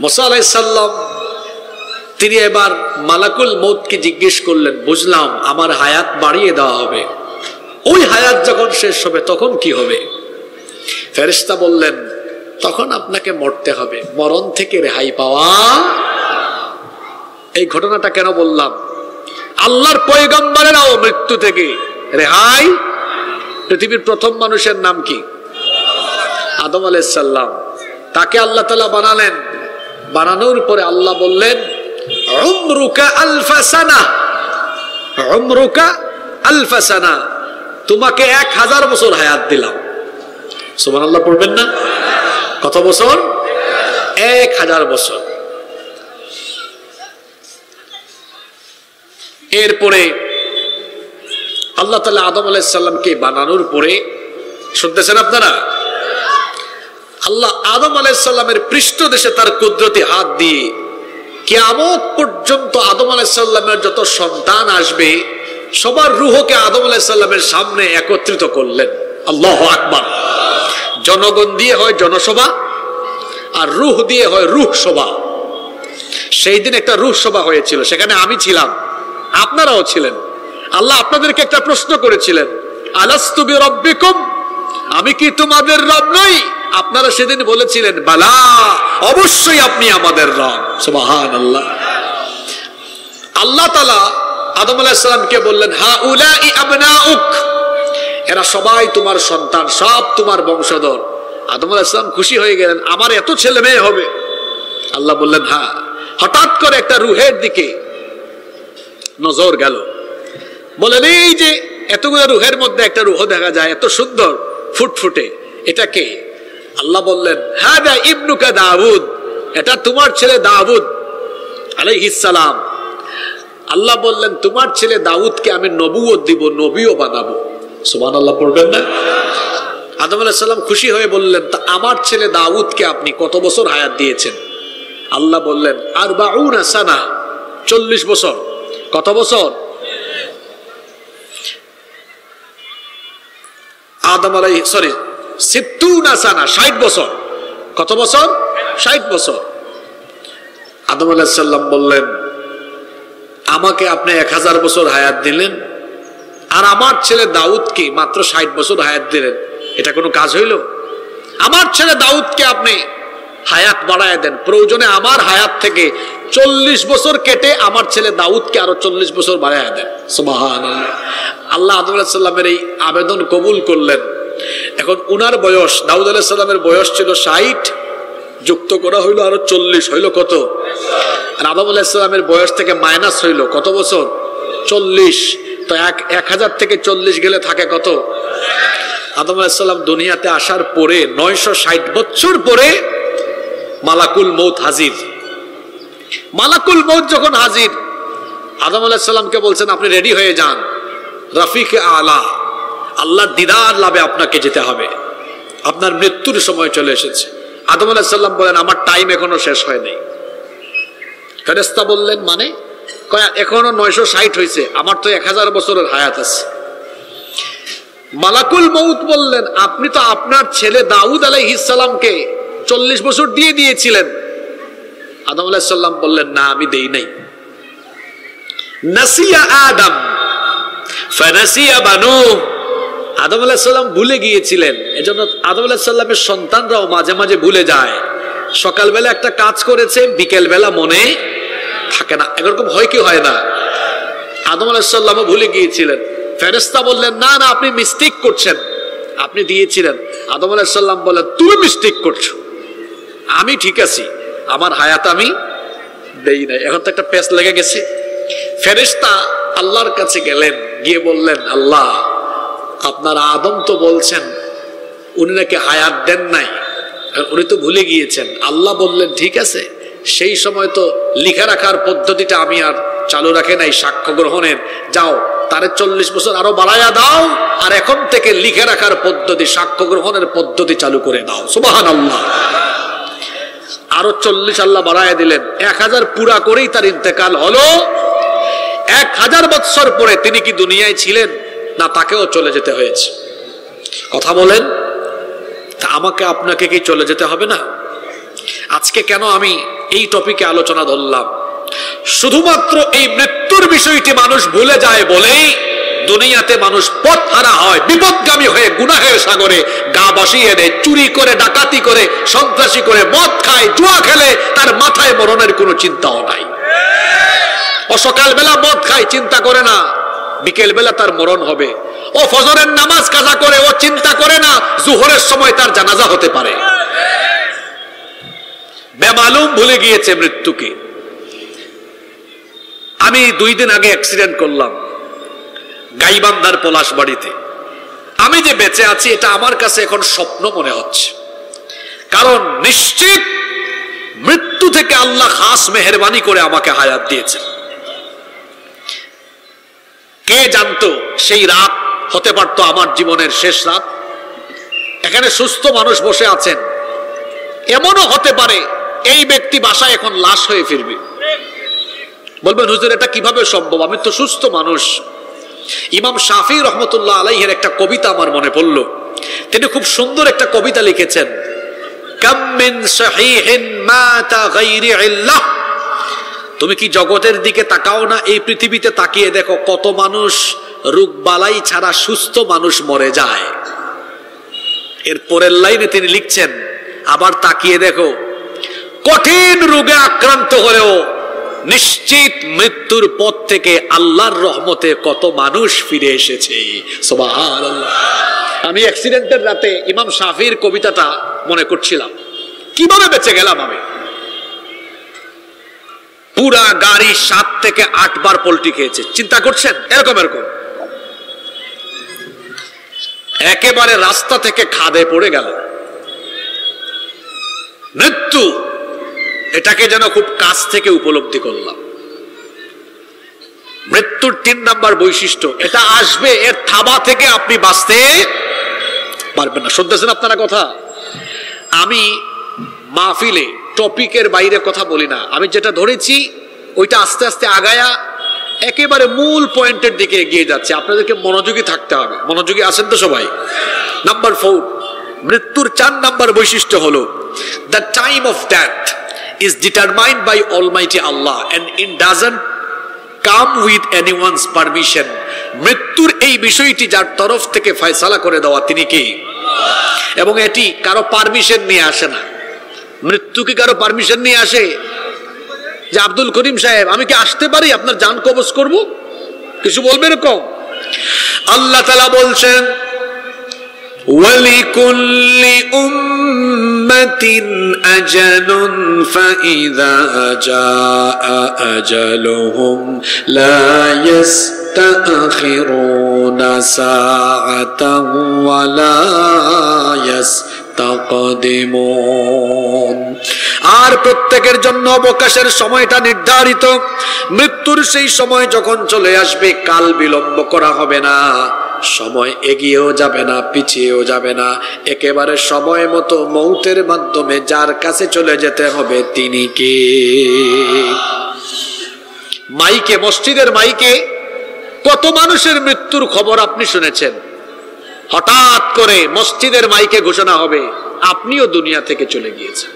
মুসা আলাইহিস সালাম তিনি এবার মালাকুল মউতকে জিজ্ঞেস করলেন বুঝলাম আমার হায়াত বাড়িয়ে দেওয়া হবে, ওই হায়াত যখন শেষ হবে তখন কি হবে? ফেরেশতা বললেন তখন আপনাকে মরতে হবে, মরণ থেকে রেহাই পাওয়া। এই ঘটনাটা কেন বললাম? আল্লাহর পয়গম্বরেরাও মৃত্যু থেকে রেহাই। পৃথিবীর প্রথম মানুষের নাম কি? আদম আলাইহিস সালাম। তাকে আল্লাহ তাআলা বানালেন, বানানোর পরে আল্লাহ বললেন উমরুকা আলফা সানা, উমরুকা আলফা সানা, তোমাকে 1000 বছর হায়াত দিলাম। সুবহানাল্লাহ পড়বেন না? কত বছর? 1000 বছর। এরপরে আল্লাহ তাআলা আদম আলাইহিস সালামকে বানানোর পরে, শুনতেছেন আপনারা, আল্লাহ আদম আলাইহিস সালামের পৃষ্ঠদেশে তার কুদরতি হাত দিয়ে কিয়ামত পর্যন্ত আদম আলাইহিস সালামের যত সন্তান আসবে সবার রূহকে আদম আলাইহিস সালামের সামনে একত্রিত করলেন। আল্লাহু আকবার। জনগণ দিয়ে হয় জনসভা আর রূহ দিয়ে হয় রূহ সভা। সেই দিন একটা রূহ সভা হয়েছিল, সেখানে আমি ছিলাম, আপনারাও ছিলেন। আল্লাহ আপনাদেরকে একটা প্রশ্ন করেছিলেন, আলাস্তু বিরাব্বিকুম, আমি কি তোমাদের রব নই? আপনারা সেদিন বলেছিলেন বালা, অবশ্যই আপনি আমাদের রব। সুবহানাল্লাহ। আল্লাহ তাআলা আদম আলাইহিস সালামকে বললেন, হাউলাই আবনাউক, এরা সবাই তোমার সন্তান, সব তোমার বংশধর। আদম আলাইহিস সালাম খুশি হয়ে গেলেন, আমার এত ছেলে মেয়ে হবে? আল্লাহ বললেন হ্যাঁ। হঠাৎ করে একটা রুহের দিকে নজর গেল, বলেন এই যে এতগুলো রুহের মধ্যে একটা রুহ দেখা যায়, এত সুন্দর ফুটফুটে, এটা কে? আল্লাহ বললেন হাদা ইবনুকা দাউদ, এটা তোমার ছেলে দাউদ আলাইহিস সালাম। আল্লাহ বললেন তোমার ছেলে দাউদকে আমি নবুয়ত দিব, নবীও বানাবো। সুবহানাল্লাহ পড়বেন না? আদম আলাইহিস সালাম খুশি হয়ে বললেন, তা আমার ছেলে দাউদকে আপনি কত বছর হায়াত দিয়েছেন? আল্লাহ বললেন 40 সানা, 40 বছর। কত বছর? আদম আলাইহিস 60 সানা, 60 বছর। কত বছর? 60 বছর। আদম আলাইহিস সালাম বললেন আমাকে আপনি 1000 বছর হায়াত দিলেন, আর আমার ছেলে দাউদকে মাত্র 60 বছর হায়াত দিলেন, এটা কোনো কাজ হইল? আমার ছেলে দাউদকে আপনি হায়াত বাড়ায় দেন, প্রয়োজনে আমার হায়াত থেকে 40 বছর কেটে আমার ছেলে দাউদকে আরো 40 বছর বাড়ায় দেন। সুবহানাল্লাহ। আল্লাহ আদম আলাইহিস সালামের এই আবেদন কবুল করলেন। এখন উনার বয়স, দাউদ আলাইহিস সালামের বয়স ছিল 60, যুক্ত করা হইলো আরো 40, হইলো কত? আর আদম আলাইহিস সালামের বয়স থেকে মাইনাস হইলো কত বছর? 40। তো 1000 থেকে 40 গেলে থাকে কত? আদম আলাইহিস সালাম দুনিয়াতে আসার পরে 960 বছর পরে মালাকুল মউত হাজির। মালাকুল মউত যখন হাজির, আদম আলাইহিস সালামকে বলছেন আপনি রেডি হয়ে যান, রফিকে আলা, আল্লাহর দিদার লাভে আপনাকে যেতে হবে, আপনার মৃত্যুর সময় চলে এসেছে। আদম আলাইহিস সালাম বলেন আমার টাইম এখনো শেষ হয় নাই। ফেরেশতা বললেন মানে? এখনো 960 হয়েছে, আমার তো 1000 বছরের হায়াত আছে। মালাকুল মউত বললেন আপনি তো আপনার ছেলে দাউদ আলাইহিস সালামকে 40 বছর দিয়ে দিয়েছিলেন। আদম আলাইহিস সালাম বললেন না, আমি দেই নাই। নাসিয়া আদম ফানাসিয়া বানু, আদম আলাইহিস সালাম ভুলে গিয়েছিলেন, এজন্য আদম আলাইহিস সালামের সন্তানরাও মাঝে মাঝে ভুলে যায়। সকালবেলা একটা কাজ করেছে, বিকেল বেলা মনে থাকে না, এরকম হয় কি হয় না? আদম আলাইহিস সালামও ভুলে গিয়েছিলেন। ফেরেশতা বললেন না না, আপনি মিস্টেক করছেন, আপনি দিয়েছিলেন। আদম আলাইহিস সালাম বললেন তুমি মিস্টেক করছো, আমি ঠিক আছি, আমার হায়াত আমি দেই নাই। এখন তো একটা পেস লেগে গেছে। ফেরেশতা আল্লাহর কাছে গেলেন, গিয়ে বললেন আল্লাহ আপনার আদম তো বলছেন উনি নাকি হায়াত দেন নাই, উনি তো ভুলে গিয়েছেন। আল্লাহ বললেন ঠিক আছে, সেই সময় তো লিখে রাখার পদ্ধতিটা আমি আর চালু রাখে নাই, সাক্ষ্য গ্রহণের, যাও তারে 40 বছর আরো বাড়ায়া দাও, আর এখন থেকে লিখে রাখার পদ্ধতি, সাক্ষ্য গ্রহণের পদ্ধতি চালু করে দাও। সুবহানাল্লাহ। আরো 40 আল্লাহ বাড়ায়া দিলেন, 1000 পুরা করেই তার ইন্তেকাল হলো। 1000 বছর পরে তিনি কি দুনিয়ায় ছিলেন না, তাকেও চলে যেতে হয়েছে? কথা বলেন, তা আমাকে আপনাকে কি চলে যেতে হবে না? আজকে কেন আমি এই টপিকে আলোচনা ধরলাম? শুধুমাত্র এই মৃত্যুর বিষয়টি মানুষ ভুলে যায় বলেই দুনিয়াতে মানুষ পথ হারা হয়, বিপদগামী হয়ে গুনাহের সাগরে গা ভাসিয়ে দেয়, চুরি করে, ডাকাতি করে, সন্ত্রাসী করে, মদ খায়, জুয়া খেলে, তার মাথায় মরণের কোনো চিন্তাও নাই। ও সকালবেলা মদ খায়, চিন্তা করে না বিকেল বেলা তার মরণ হবে। ও ফজরের নামাজ কাজা করে, ও চিন্তা করে না জোহরের সময় তার জানাজা হতে পারে। বেমালুম ভুলে গিয়েছে মৃত্যুকে। আমি 2 দিন আগে অ্যাক্সিডেন্ট করলাম গাইবান্ধার পলাশবাড়িতে। আমি যে বেঁচে আছি এটা আমার কাছে এখন স্বপ্ন মনে হচ্ছে, কারণ নিশ্চিত মৃত্যু থেকে আল্লাহ খাস মেহেরবানি করে আমাকে হায়াত দিয়েছে। কে জানতো সেই রাত হতে পারতো আমার জীবনের শেষ রাত? এখানে সুস্থ মানুষ বসে আছেন, এমনও হতে পারে এই ব্যক্তি বাসায় এখন লাশ হয়ে ফিরবে। বলবেন হুজুর এটা কিভাবে সম্ভব, আমি তো সুস্থ মানুষ। ইমাম শাফি রহমতুল্লাহ আলাইহির একটা কবিতা আমার মনে পড়ল। তিনি খুব সুন্দর একটা কবিতা লিখেছেন, কাম মিন সাহিহিন মাতা গায়রি ইল্লাহ তুমি কি জগতের দিকে তাকাও না? এই পৃথিবীতে তাকিয়ে দেখো কত মানুষ রোগবালাই ছাড়া সুস্থ মানুষ মরে যায়। এর পরের লাইনে তিনি লিখছেন, আবার তাকিয়ে দেখো কঠিন রোগে আক্রান্ত হলেও নিশ্চিত মৃত্যুর পথ থেকে আল্লাহর রহমতে কত মানুষ ফিরে এসেছে। সুবহানাল্লাহ। আমি অ্যাক্সিডেন্টের রাতে ইমাম শাফির কবিতাটা মনে করছিলাম, কিভাবে বেঁচে গেলাম আমি। পুরা গাড়ি 7 থেকে 8 বার পল্টি খেয়েছে, চিন্তা করছেন? এরকম একেবারে রাস্তা থেকে খাদে পড়ে গেল। মৃত্যু এটাকে যেন খুব কাছ থেকে উপলব্ধি করলাম। মৃত্যুর 3 নাম্বার বৈশিষ্ট্য, এটা আসবে, এর থাবা থেকে আপনি বাঁচতে পারবেন না। শুনতেছেন আপনারা কথা? আমি মাহফিলে টপিকের বাইরে কথা বলি না, আমি যেটা ধরেছি ওইটা আস্তে আস্তে আগায়া একেবারে মূল পয়েন্টের দিকে এগিয়ে যাচ্ছে। আপনাদেরকে মনোযোগী থাকতে হবে। মনোযোগী আছেন তো সবাই? নাম্বার 4, মৃত্যুর 4 নাম্বার বৈশিষ্ট্য হলো the time of death is determined by Almighty Allah and it doesn't come with anyone's permission. মৃত্যুর এই বিষয়টি যার তরফ থেকে ফয়সালা করে দেওয়া তিনি কে? এবং এটি কারো পারমিশন নিয়ে আসে না। মৃত্যু কি কারো পারমিশন নিয়ে আসে যে আব্দুল করিম সাহেব আমি কি আসতে পারি, আপনার জান কবজ করব? কিছু বলবে এরকম? আল্লাহ তাআলা বলছেন وَلِكُلِّ أُمَّةٍ أَجَلٌ فَإِذَا جَاءَ أَجَلُهُمْ لَا يَسْتَأْخِرُونَ سَاعَةً وَلَا يَسْتَقْدِمُونَ। আর প্রত্যেকের জন্য অবকাশের সময়টা নির্ধারিত। মৃত্যুর সেই সময় যখন চলে আসবে, কাল বিলম্ব করা হবে না, সময় এগিয়েও যাবে না, পিছিয়েও যাবে না, একেবারে সময় মতো মৌতের মাধ্যমে যার কাছে চলে যেতে হবে তিনি কে? মাইকে, মসজিদের মাইকে কত মানুষের মৃত্যুর খবর আপনি শুনেছেন। হঠাৎ করে মসজিদের মাইকে ঘোষণা হবে আপনিও দুনিয়া থেকে চলে গিয়েছেন।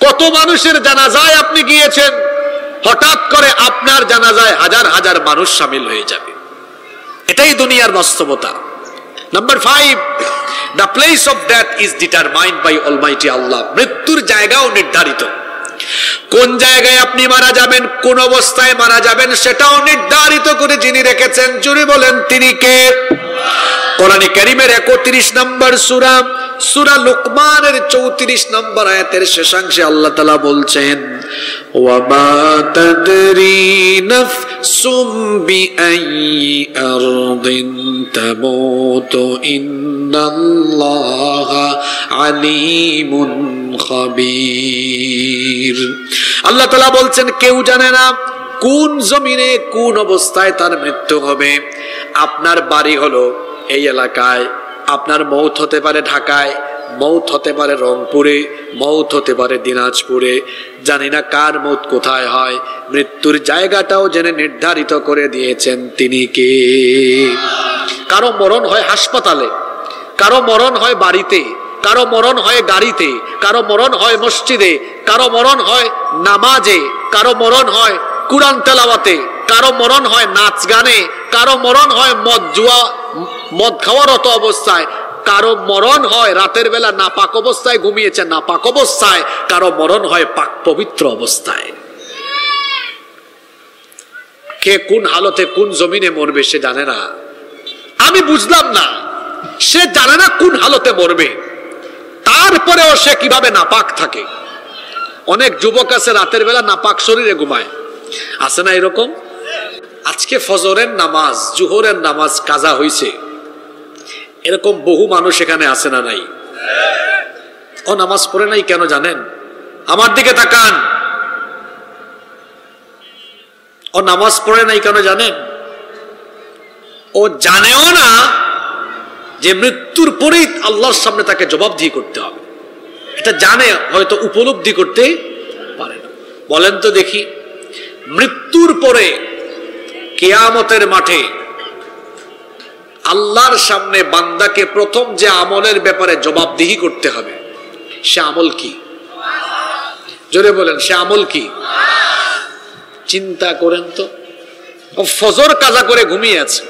কত মানুষের জানাজায় আপনি গিয়েছেন, হঠাৎ করে আপনার জানাজায় হাজার হাজার মানুষ শামিল হয়ে যাবে। এটাই দুনিয়ার বাস্তবতা। Number 5, the place of death is determined by Almighty Allah. মৃত্যুর জায়গাও নির্ধারিত। কোন জায়গায় আপনি মারা যাবেন, কোন অবস্থায় মারা যাবেন সেটাও নির্ধারিত করে যিনি রেখেছেন, জুড়ে বলেন তিনি কে? কোরআনে কারীমের 31 নম্বর সূরা, সূরা লুকমানের 34 নম্বর আয়াতের শেষাংশে আল্লাহ তাআলা বলছেন ওয়া মা তাদরি নাফসুম বিআইয়ি আরদিন তামুতু ইন্নাল্লাহা আলিমুন খাবীর। আল্লাহ তাআলা বলছেন কেউ জানে না কোন জমিনে কোন অবস্থায় তার মৃত্যু হবে। আপনার বাড়ি হলো এই এলাকায়, আপনার মৌত হতে পারে ঢাকায়, মৌত হতে পারে রংপুরে, মৌত হতে পারে দিনাজপুরে, জানি না কার মৌত কোথায় হয়। মৃত্যুর জায়গাটাও জেনে নির্ধারিত করে দিয়েছেন তিনি কে? কারো মরণ হয় হাসপাতালে, কারো মরণ হয় বাড়িতে, কারো মরণ হয় গাড়িতে, কারো মরণ হয় মসজিদে, কারো মরণ হয় নামাজে, কারো মরণ হয় কুরআন তেলাওয়াতে, কারো মরণ হয় নাচ গানে, কারো মরণ হয় মদ খাওয়ারত অবস্থায়, কারো মরণ হয় রাতের বেলা নাপাক অবস্থায় ঘুমিয়েছে নাপাক অবস্থায়, কারো মরণ হয় পাক পবিত্র অবস্থায়। কে কোন হালতে কোন জমিনে মরবে সে জানে না। আমি বুঝলাম না, সে জানে না কোন হালতে মরবে, তারপরেও সে কিভাবে নাপাক থাকে। অনেক যুবক আছে রাতের বেলা নাপাক শরীরে ঘুমায়, আছে না এরকম? আজকে ফজরের নামাজ, জোহরের নামাজ কাজা হইছে, এরকম বহু মানুষ এখানে আছে না নাই? ও নামাজ পড়ে নাই কেন জানেন? আমার দিকে তাকান। ও নামাজ পড়ে নাই কেন জানেন? ও জানেও না যে মৃত্যুর পরেই আল্লাহর সামনে তাকে জবাবদিহি করতে হবে। এটা জানে, হয়তো উপলব্ধি করতে পারে না। বলেন তো দেখি, মৃত্যুর পরে কিয়ামতের মাঠে আল্লাহর সামনে বান্দাকে প্রথম যে আমলের ব্যাপারে জবাবদিহি করতে হবে সে আমল কি? জোরে বলেন, সে আমল কি? চিন্তা করেন তো, ফজর কাজা করে ঘুমিয়ে আছে।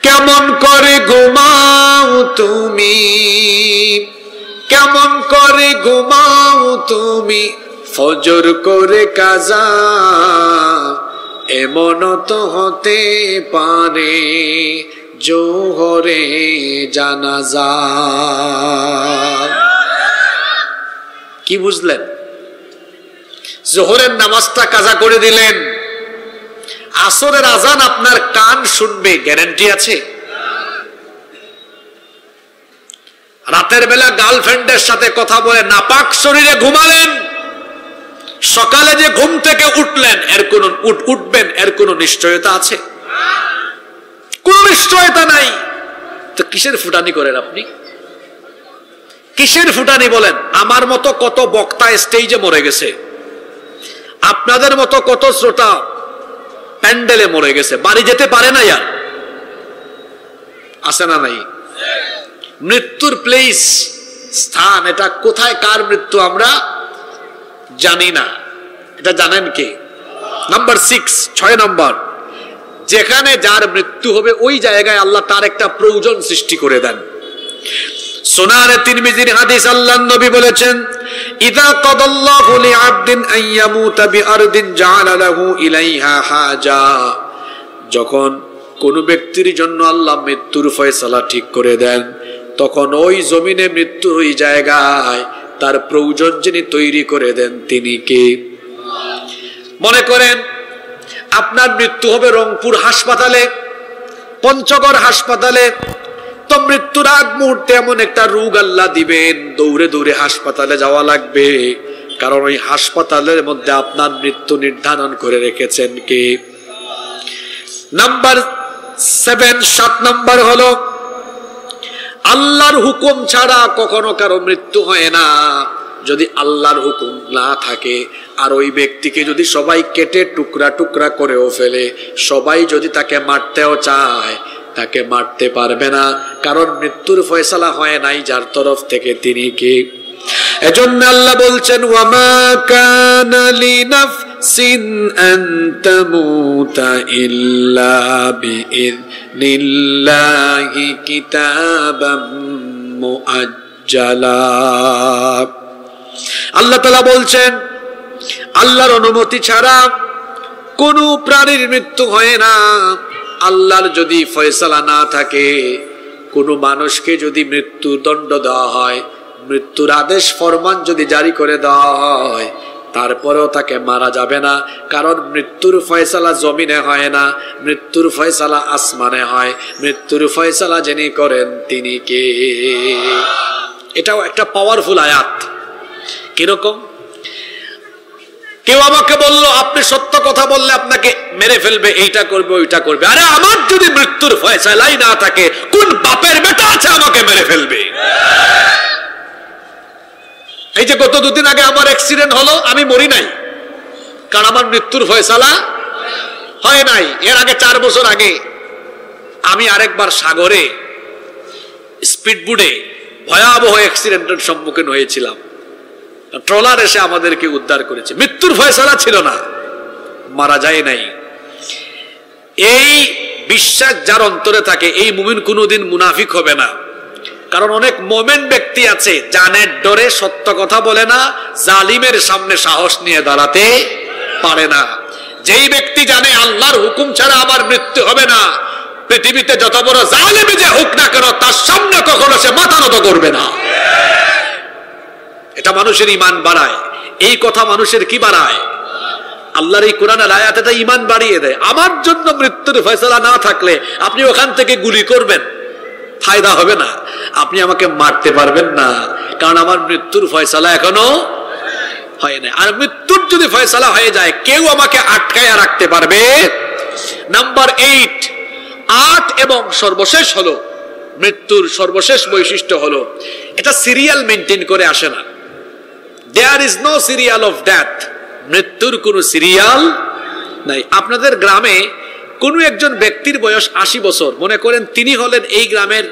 কেমন করে ঘুমাও তুমি, কেমন করে ঘুমাও তুমি, ফজর করে কাজা, এমন তো হতে পারে জোহরে জানাজা। কি বুঝলেন? জোহরের নামাজটা কাজা করে দিলেন, আসরের আজান আপনার কান শুনবে, গ্যারান্টি আছে? রাতের বেলা গার্লফ্রেন্ডের সাথে কথা বলে নাপাক শরীরে ঘুমালেন, সকালে যে ঘুম থেকে উঠলেন উঠবেন এর কোন নিশ্চয়তা আছে? কোন নিশ্চয়তা নাই। তো কিসের ফুটানি করেন আপনি? কিসের ফুটানি বলেন? আমার মতো কত বক্তা স্টেজে মরে গেছে, আপনাদের মতো কত শ্রোতা প্যান্ডেলে মরে গেছে, বাড়ি যেতে পারে না। ইয়ার আছে না নাই? মৃত্যুর প্লেস, স্থান, এটা কোথায় কার মৃত্যু আমরা জানি না। এটা জানেন কে? নাম্বার 6, 6 নম্বর, যেখানে যার মৃত্যু হবে ওই জায়গায় আল্লাহ তার একটা প্রয়োজন সৃষ্টি করে দেন। সুনানে তিরমিজির হাদিস, আল্লাহর নবী বলেছেন, ইযা কাদাল্লাহু লিআবদিন আন ইয়ামুতা বিআরদিন জাআলা লাহু ইলাইহা হাজা, যখন কোন ব্যক্তির জন্য আল্লাহ মৃত্যুর ফয়সালা ঠিক করে দেন, তখন ওই জমিনে মৃত্যু ওই জায়গায় তার প্রয়োজন যিনি তৈরি করে দেন তিনি কে? মনে করেন আপনার মৃত্যু হবে রংপুর হাসপাতালে, পঞ্চগড় হাসপাতালে, তো মৃত্যুর আগ মুহূর্তে এমন একটা রোগ আল্লাহ দিবেন, দৌড়ে দৌড়ে হাসপাতালে যাওয়া লাগবে, কারণ ওই হাসপাতালের মধ্যে আপনার মৃত্যু নির্ধারণ করে রেখেছেন কে? নাম্বার 7, 7 নম্বর হলো, আল্লাহর হুকুম ছাড়া কখনো কারো মৃত্যু হয় না। যদি আল্লাহর হুকুম না থাকে আর ওই ব্যক্তিকে যদি সবাই কেটে টুকরা টুকরা করেও ফেলে, সবাই যদি তাকে মারতেও চায়, তাকে মারতে পারবে না, কারণ মৃত্যুর ফয়সালা হয় নাই যার তরফ থেকে, তিনি কে? এজন্য আল্লাহ বলছেন, ওয়ামা কানা লিনাফসিন আন তামুতা ইল্লা বিইذনিল্লাহি কিতাবাম মুআজ্জালা। আল্লাহ তাআলা বলছেন, আল্লাহর অনুমতি ছাড়া কোন প্রাণীর মৃত্যু হয় না। আল্লাহর যদি ফয়সালা না থাকে, কোন মানুষকে যদি মৃত্যুর দণ্ড দেওয়া হয়, মৃত্যুর আদেশ ফরমান যদি জারি করে দেওয়া হয়, তারপরেও তাকে মারা যাবে না, কারণ মৃত্যুর ফয়সালা জমিনে হয় না, মৃত্যুর ফয়সালা আসমানে হয়। মৃত্যুর ফয়সালা যিনি করেন তিনি কে? এটাও একটা পাওয়ারফুল আয়াত। কিরকম? কেউ আমাকে বলল, আপনি সত্য কথা বললে আপনাকে মেরে ফেলবে, এইটা করবে ওইটা করবে। আরে আমার যদি মৃত্যুর ফয়সালাই না থাকে, কোন বাপের বেটা আছে আমাকে মেরে ফেলবে? এই যে গত 2 দিন আগে আমার অ্যাক্সিডেন্ট হলো, আমি মরি নাই, কারণ আমার মৃত্যুর ফয়সালা হয় নাই। এর আগে 4 বছর আগে আমি আরেকবার সাগরে স্পিডবোটে ভয়াবহ অ্যাক্সিডেন্টের সম্মুখীন হয়েছিলাম। ট্রলার এসে আমাদেরকে উদ্ধার করেছে, মৃত্যুর ফয়সালা ছিল না, মারা যায় নাই। এই বিশ্বাস যার অন্তরে থাকে, এই মুমিন কোনোদিন মুনাফিক হবে না। কারণ অনেক মোমেন ব্যক্তি আছে জানের ডরে সত্য কথা বলে না, জালিমের সামনে সাহস নিয়ে দাঁড়াতে পারে না। যেই ব্যক্তি জানে আল্লাহর হুকুম ছাড়া আমার মৃত্যু হবে না, পৃথিবীতে যত বড় জালিমই যে হোক না কেন, তার সামনে কখনো সে মাথা নত করবে না। এটা মানুষের ঈমান বাড়ায়। এই কথা মানুষের কি বাড়ায়? আল্লাহর এই কোরআনের আয়াত এটা ঈমান বাড়িয়ে দেয়। আমার জন্য মৃত্যুর ফয়সালা না থাকলে আপনি ওখান থেকে গুলি করবেন, ফায়দা হবে না, আপনি আমাকে মারতে পারবেন না, কারণ আমার মৃত্যুর ফয়সালা এখনো হয় না। আর মৃত্যুর যদি ফয়সালা হয়ে যায়, কেউ আমাকে আটকায় রাখতে পারবে? নাম্বার 8 এবং সর্বশেষ হলো, মৃত্যুর সর্বশেষ বৈশিষ্ট্য হলো, এটা সিরিয়াল মেনটেন করে আসে না। There is no serial of death. মৃত্যুর কোনো সিরিয়াল নাই। আপনাদের গ্রামে কোনো একজন ব্যক্তির বয়স 80 বছর, মনে করেন তিনি হলেন এই গ্রামের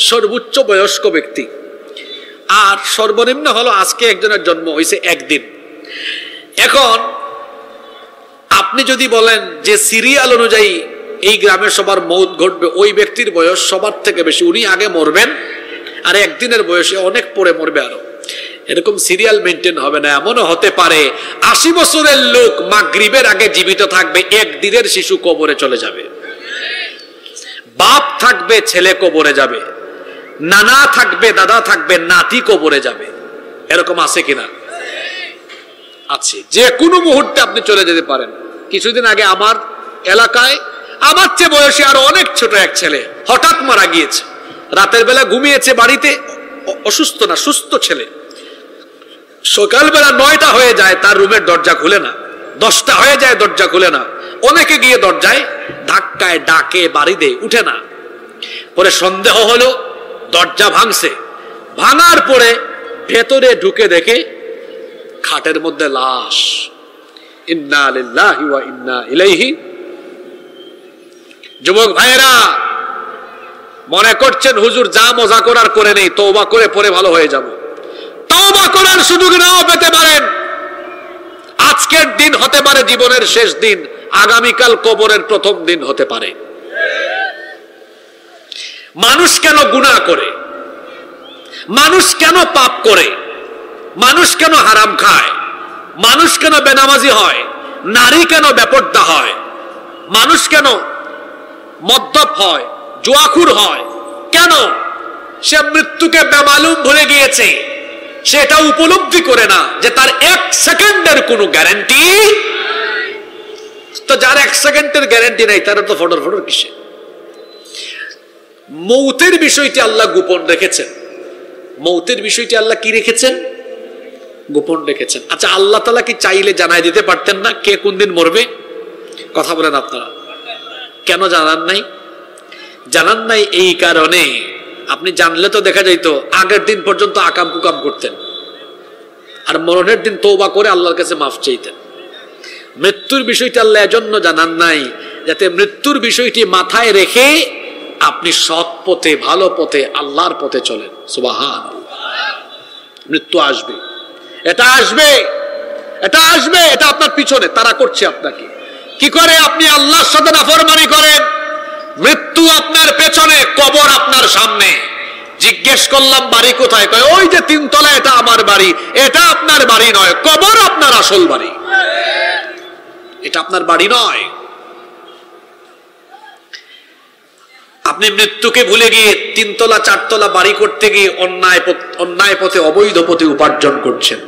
সর্বোচ্চ বয়স্ক ব্যক্তি, আর সর্বনিম্ন হলো আজকে একজনের জন্ম হয়েছে 1 দিন। এখন আপনি যদি বলেন যে সিরিয়াল অনুযায়ী এই গ্রামের সবার মৌত ঘটবে, ওই ব্যক্তির বয়স সবার থেকে বেশি, উনি আগে মরবেন, আর একদিনের বয়সে অনেক পরে মরবে আরো, এরকম সিরিয়াল মেনটেন হবে না। এমনও হতে পারে 80 বছরের লোক মাগরিবের আগে জীবিত থাকবে, একদিনের শিশু কবরে চলে যাবে। বাপ থাকবে, ছেলে কবরে যাবে, নানা থাকবে, দাদা থাকবে, নাতি কবরে যাবে। এরকম আছে কিনা? আছে। যে কোনো মুহূর্তে আপনি চলে যেতে পারেন। কিছুদিন আগে আমার এলাকায় আমার চেয়ে বয়সী আরো অনেক ছোট এক ছেলে হঠাৎ মারা গিয়েছে। রাতের বেলা ঘুমিয়েছে বাড়িতে, অসুস্থ না, সুস্থ ছেলে। সকালবেলা 9টা হয়ে যায়, তার রুমের দরজা খুলে না, 10টা হয়ে যায়, দরজা খুলে না। অনেকে গিয়ে দরজায় ধাক্কায় ডাকে, বাড়ি দেয়, উঠে না। পরে সন্দেহ হলো, দরজা ভাঙছে। ভাঙার পরে ভেতরে ঢুকে দেখে খাটের মধ্যে লাশ। ইন্না লিল্লাহি ওয়া ইন্না ইলাইহি। যুবক ভাইয়েরা, মনে করছেন হুজুর যা মজা করার করে নেই, তওবা করে পরে ভালো হয়ে যাব। তওবা করার সুযোগ নাও পেতে পারেন। আজকের দিন হতে পারে জীবনের শেষ দিন, আগামীকাল কবরের প্রথম দিন হতে পারে। মানুষ কেন গুনাহ করে? মানুষ কেন পাপ করে? মানুষ কেন হারাম খায়? মানুষ কেন বেনামাজি হয়? নারী কেন বেপর্দা হয়? মানুষ কেন মদ্যপ হয়, জুয়াখুর হয়? কেন? সে মৃত্যুকে বেমালুম ভুলে গিয়েছে। সেটা উপলব্ধি করে না যে তার 1 সেকেন্ডের কোনো গ্যারান্টি। তো যার 1 সেকেন্ডের গ্যারান্টি নাই, তারা তো ফটর ফটর কিসে? মৌতের বিষয়টি আল্লাহ গোপন রেখেছেন। মৌতের বিষয়টি আল্লাহ কি রেখেছেন? গোপন রেখেছেন। আচ্ছা, আল্লাহ তাআলা কি চাইলে জানাই দিতে পারতেন না কে কোন দিন মরবে? কথা বলেন আপনারা। কেন জানান নাই? জানান নাই এই কারণে, আপনি জানলে তো দেখা যাইতো আগের দিন পর্যন্ত আকাম কুকাম করতেন, আর মরণের দিন তওবা করে আল্লাহর কাছে মাফ চাইতেন। মৃত্যুর বিষয়টি আল্লাহ এজন্য জানান নাই যাতে মৃত্যুর বিষয়টি মাথায় রেখে আপনি সৎ পথে, ভালো পথে, আল্লাহর পথে চলেন। সুবহানাল্লাহ। মৃত্যু আসবে, এটা আসবে, এটা আসবে, এটা আপনার পিছনে তাড়া করছে আপনাকে। কি করে? আপনি আল্লাহর সাথে নাফরমানি করেন। মৃত্যু আপনার পেছনে, কবর আপনার সামনে। জিজ্ঞেস করলাম বাড়ি কোথায়? কয় ওই যে 3 তলা, এটা আমার বাড়ি। এটা আপনার বাড়ি নয়, কবর আপনার আসল বাড়ি। এটা আপনার বাড়ি নয়। আপনি মৃত্যুকে ভুলে গিয়ে 3 তলা 4 তলা বাড়ি করতে গিয়ে অন্যায় পথে, অবৈধ পথে উপার্জন করছেন।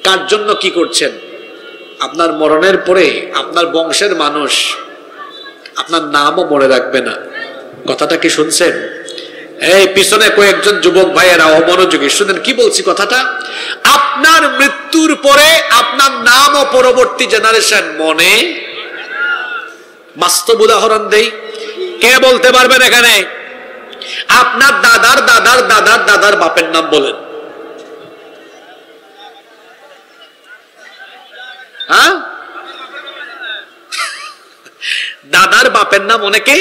কার জন্য কি করছেন? আপনার মরণের পরে আপনার বংশের মানুষ আপনার নামও মনে রাখবে না। কথাটা কি শুনছেন? এই পিছনে কয়েকজন যুবক ভাইয়েরা অমনোযোগী শুনেন কি বলছি কথাটা। আপনার মৃত্যুর পরে আপনার নামও পরবর্তী জেনারেশন মনে। বাস্তব উদাহরণ দেই, কে বলতে পারবেন এখানে? আপনার দাদার দাদার দাদার দাদার বাপের নাম বলেন। হ্যাঁ, দাদার বাপের নাম অনেকে।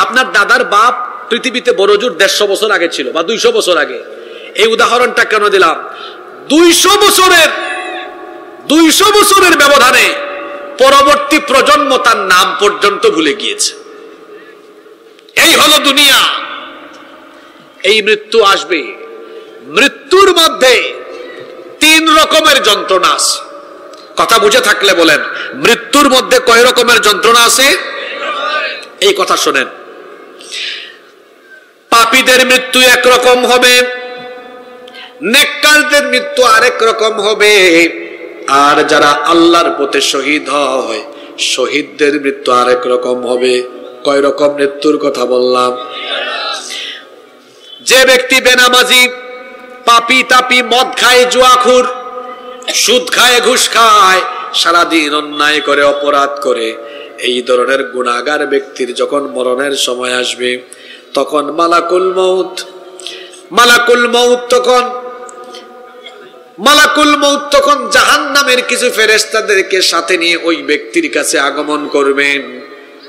আপনার দাদার বাপ পৃথিবীতে বড় জোর 150 বছর আগে ছিল, বা 200 বছর আগে। এই উদাহরণটা কেন দিলাম? 200 বছরের ব্যবধানে পরবর্তী প্রজন্ম তার নাম পর্যন্ত ভুলে গিয়েছে। এই হলো দুনিয়া। এই মৃত্যু আসবে। মৃত্যুর মধ্যে 3 রকমের যন্ত্রণা আছে। কথা বুঝে থাকলে বলেন, মৃত্যুর মধ্যে কয় রকমের যন্ত্রণা আছে? এই কথা শোনেন। পাপীদের মৃত্যু একরকম হবে, নেককারদের মৃত্যু আরেক রকম হবে, আর যারা আল্লাহর পথে শহীদ হয়, শহীদদের মৃত্যু আরেক রকম হবে। কয় রকম মৃত্যুর কথা বললাম? যে ব্যক্তি বেনামাজি, পাপী তাপী, মদ খায়, জুয়াখুর, সুদ খায়, ঘুষ খায়, সারাদিন অন্যায় করে, অপরাধ করে, এই ধরনের গুনাহগার ব্যক্তির যখন মরণের সময় আসবে, তখন মালাকুল মউত তখন জাহান্নামের কিছু ফেরেশতাদেরকে সাথে নিয়ে ওই ব্যক্তির কাছে আগমন করবেন।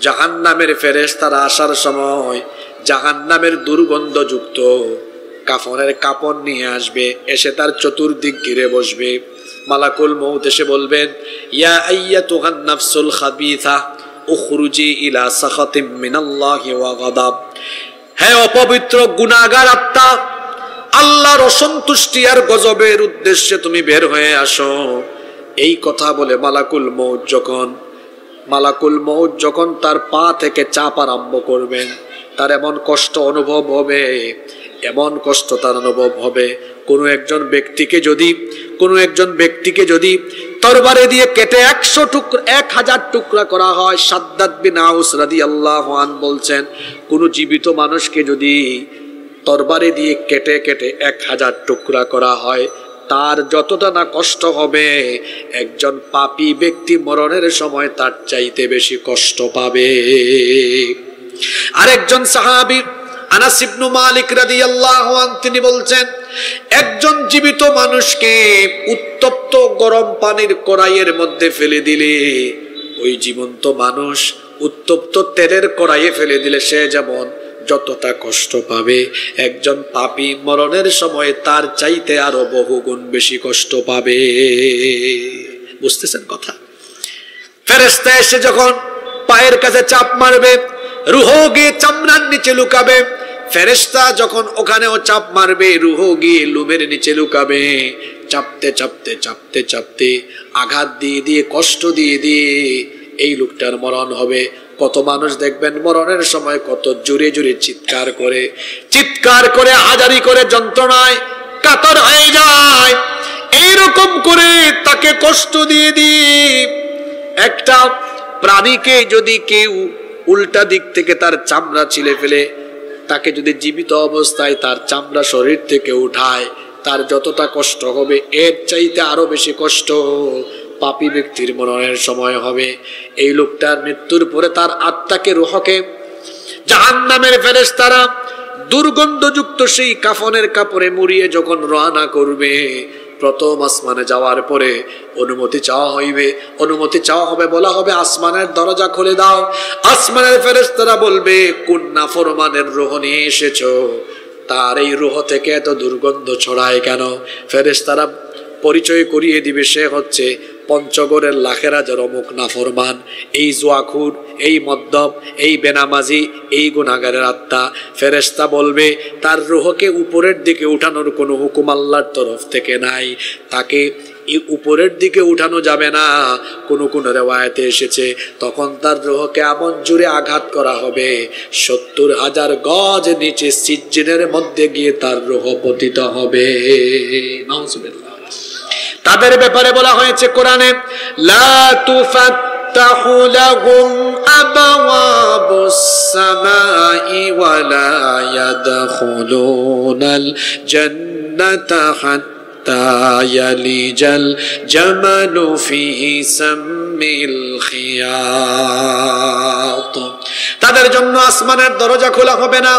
জাহান্নামের ফেরেশতারা আসার সময় জাহান্নামের দুর্গন্ধযুক্ত কাফনের কাপড় নিয়ে আসবে, এসে তার চতুর্দিক ঘিরে বসবে। মালাকুল মউত এসে বলবেন, ইয়া আইয়াতুহান নাফসুল খাবিথা উখরুজি ইলা সাখাতিম মিনাল্লাহি ওয়া গাদাব। হে অপবিত্র গুনাহগার আত্মা, আল্লাহর অসন্তুষ্টি আর গজবের উদ্দেশ্যে তুমি বের হয়ে আসো। এই কথা বলে মালাকুল মউত যখন তার পা থেকে চাপ আরম্ভ করবেন, তার এমন কষ্ট অনুভব হবে, কোনো একজন ব্যক্তিকে যদি তরবারি দিয়ে কেটে 1000 টুকরা করা হয়, সাদ্দাদ বিন আউস রাদিয়াল্লাহু আনহু বলছেন, কোন জীবিত মানুষকে যদি তরবারি দিয়ে কেটে 1000 টুকরা করা হয়, তার যতটা না কষ্ট হবে, একজন পাপী ব্যক্তি মরণের সময় তার চাইতে বেশি কষ্ট পাবে। আরেকজন সাহাবী আনাস ইবনে মালিক রাদিয়াল্লাহু আনহু তিনি বলছেন, একজন জীবিত মানুষকে উত্তপ্ত গরম পানির কড়াইয়ের মধ্যে ফেলে দিলে, ওই জীবন্ত মানুষ উত্তপ্ত তেলের কড়াইয়ে ফেলে দিলে সে যেমন যতটা কষ্ট পাবে, একজন পাপী মরণের সময় তার চাইতে আরো বহুগুণ বেশি কষ্ট পাবে। বুঝতেছেন কথা? ফেরেশতা এসে যখন পায়ের কাছে চাপ মারবে, রূহ গিয়ে চামড়ার নিচে লুকাবে। ফেরেশতা যখন ওখানেও চাপ মারবে, রূহ গিয়ে লোমের নিচে লুকাবে। চাপতে আঘাত দিয়ে কষ্ট দিয়ে এই লোকটার মরণ হবে। কত মানুষ দেখবেন মরণের সময় কত জোরে চিৎকার করে হাজারি করে যন্ত্রণায় কাতর হয়ে যায়। এইরকম করে তাকে কষ্ট দিয়ে একটা প্রাণীকে যদি কেউ উল্টা দিক থেকে তার চামড়া ছিলে ফেলে, তাকে যদি জীবিত অবস্থায় তার চামড়া শরীর থেকে উঠায়, তার যতটা কষ্ট হবে এর চাইতে আরো বেশি কষ্ট পাপী ব্যক্তির মরণের সময় হবে। এই লোকটার মৃত্যুর পরে তার আত্মাকে, রূহকে জাহান্নামের ফেরেশতারা দুর্গন্ধযুক্ত সেই কাফনের কাপড়ে মুড়িয়ে যখন রওনা করবে, প্রথম আসমানে যাওয়ার পরে অনুমতি চাওয়া হবে, বলা হবে আসমানের দরজা খুলে দাও। আসমানের ফেরেশতারা বলবে, কোন নাফরমানের রূহ নিয়ে এসেছো, তার এই রূহ থেকে এত দুর্গন্ধ ছড়ায় কেন? ফেরেশতারা পরিচয় করিয়ে দিবে, সে হচ্ছে পঞ্চগড়ের লাখেরাজের অমুক নাফরমান, এই জুয়াখুর, এই মদ্যপ, এই বেনামাজি, এই গুনাহগারের আত্মা। ফেরেশতা বলবে, তার রূহকে উপরের দিকে উঠানোর কোনো হুকুম আল্লাহর তরফ থেকে নাই, তাকে উপরের দিকে উঠানো যাবে না। কোন রিওয়ায়াতে এসেছে তখন তার রূহকে এমন জোরে আঘাত করা হবে 70,000 গজ নিচে সিজ্জিনের মধ্যে গিয়ে তার রূহ পতিত হবে। নাউজুবিল্লাহ। তাদের ব্যাপারে বলা হয়েছে কোরআনে, লা তুফাত্তাহু লাহুম আবওয়াবুস সামাই ওয়া লা ইয়াদখুলুনাল জান্নাতা হাত্তা ইয়ালিজাল জামালু ফি সামিল খিয়াত। তাদের জন্য আসমানের দরজা খোলা হবে না।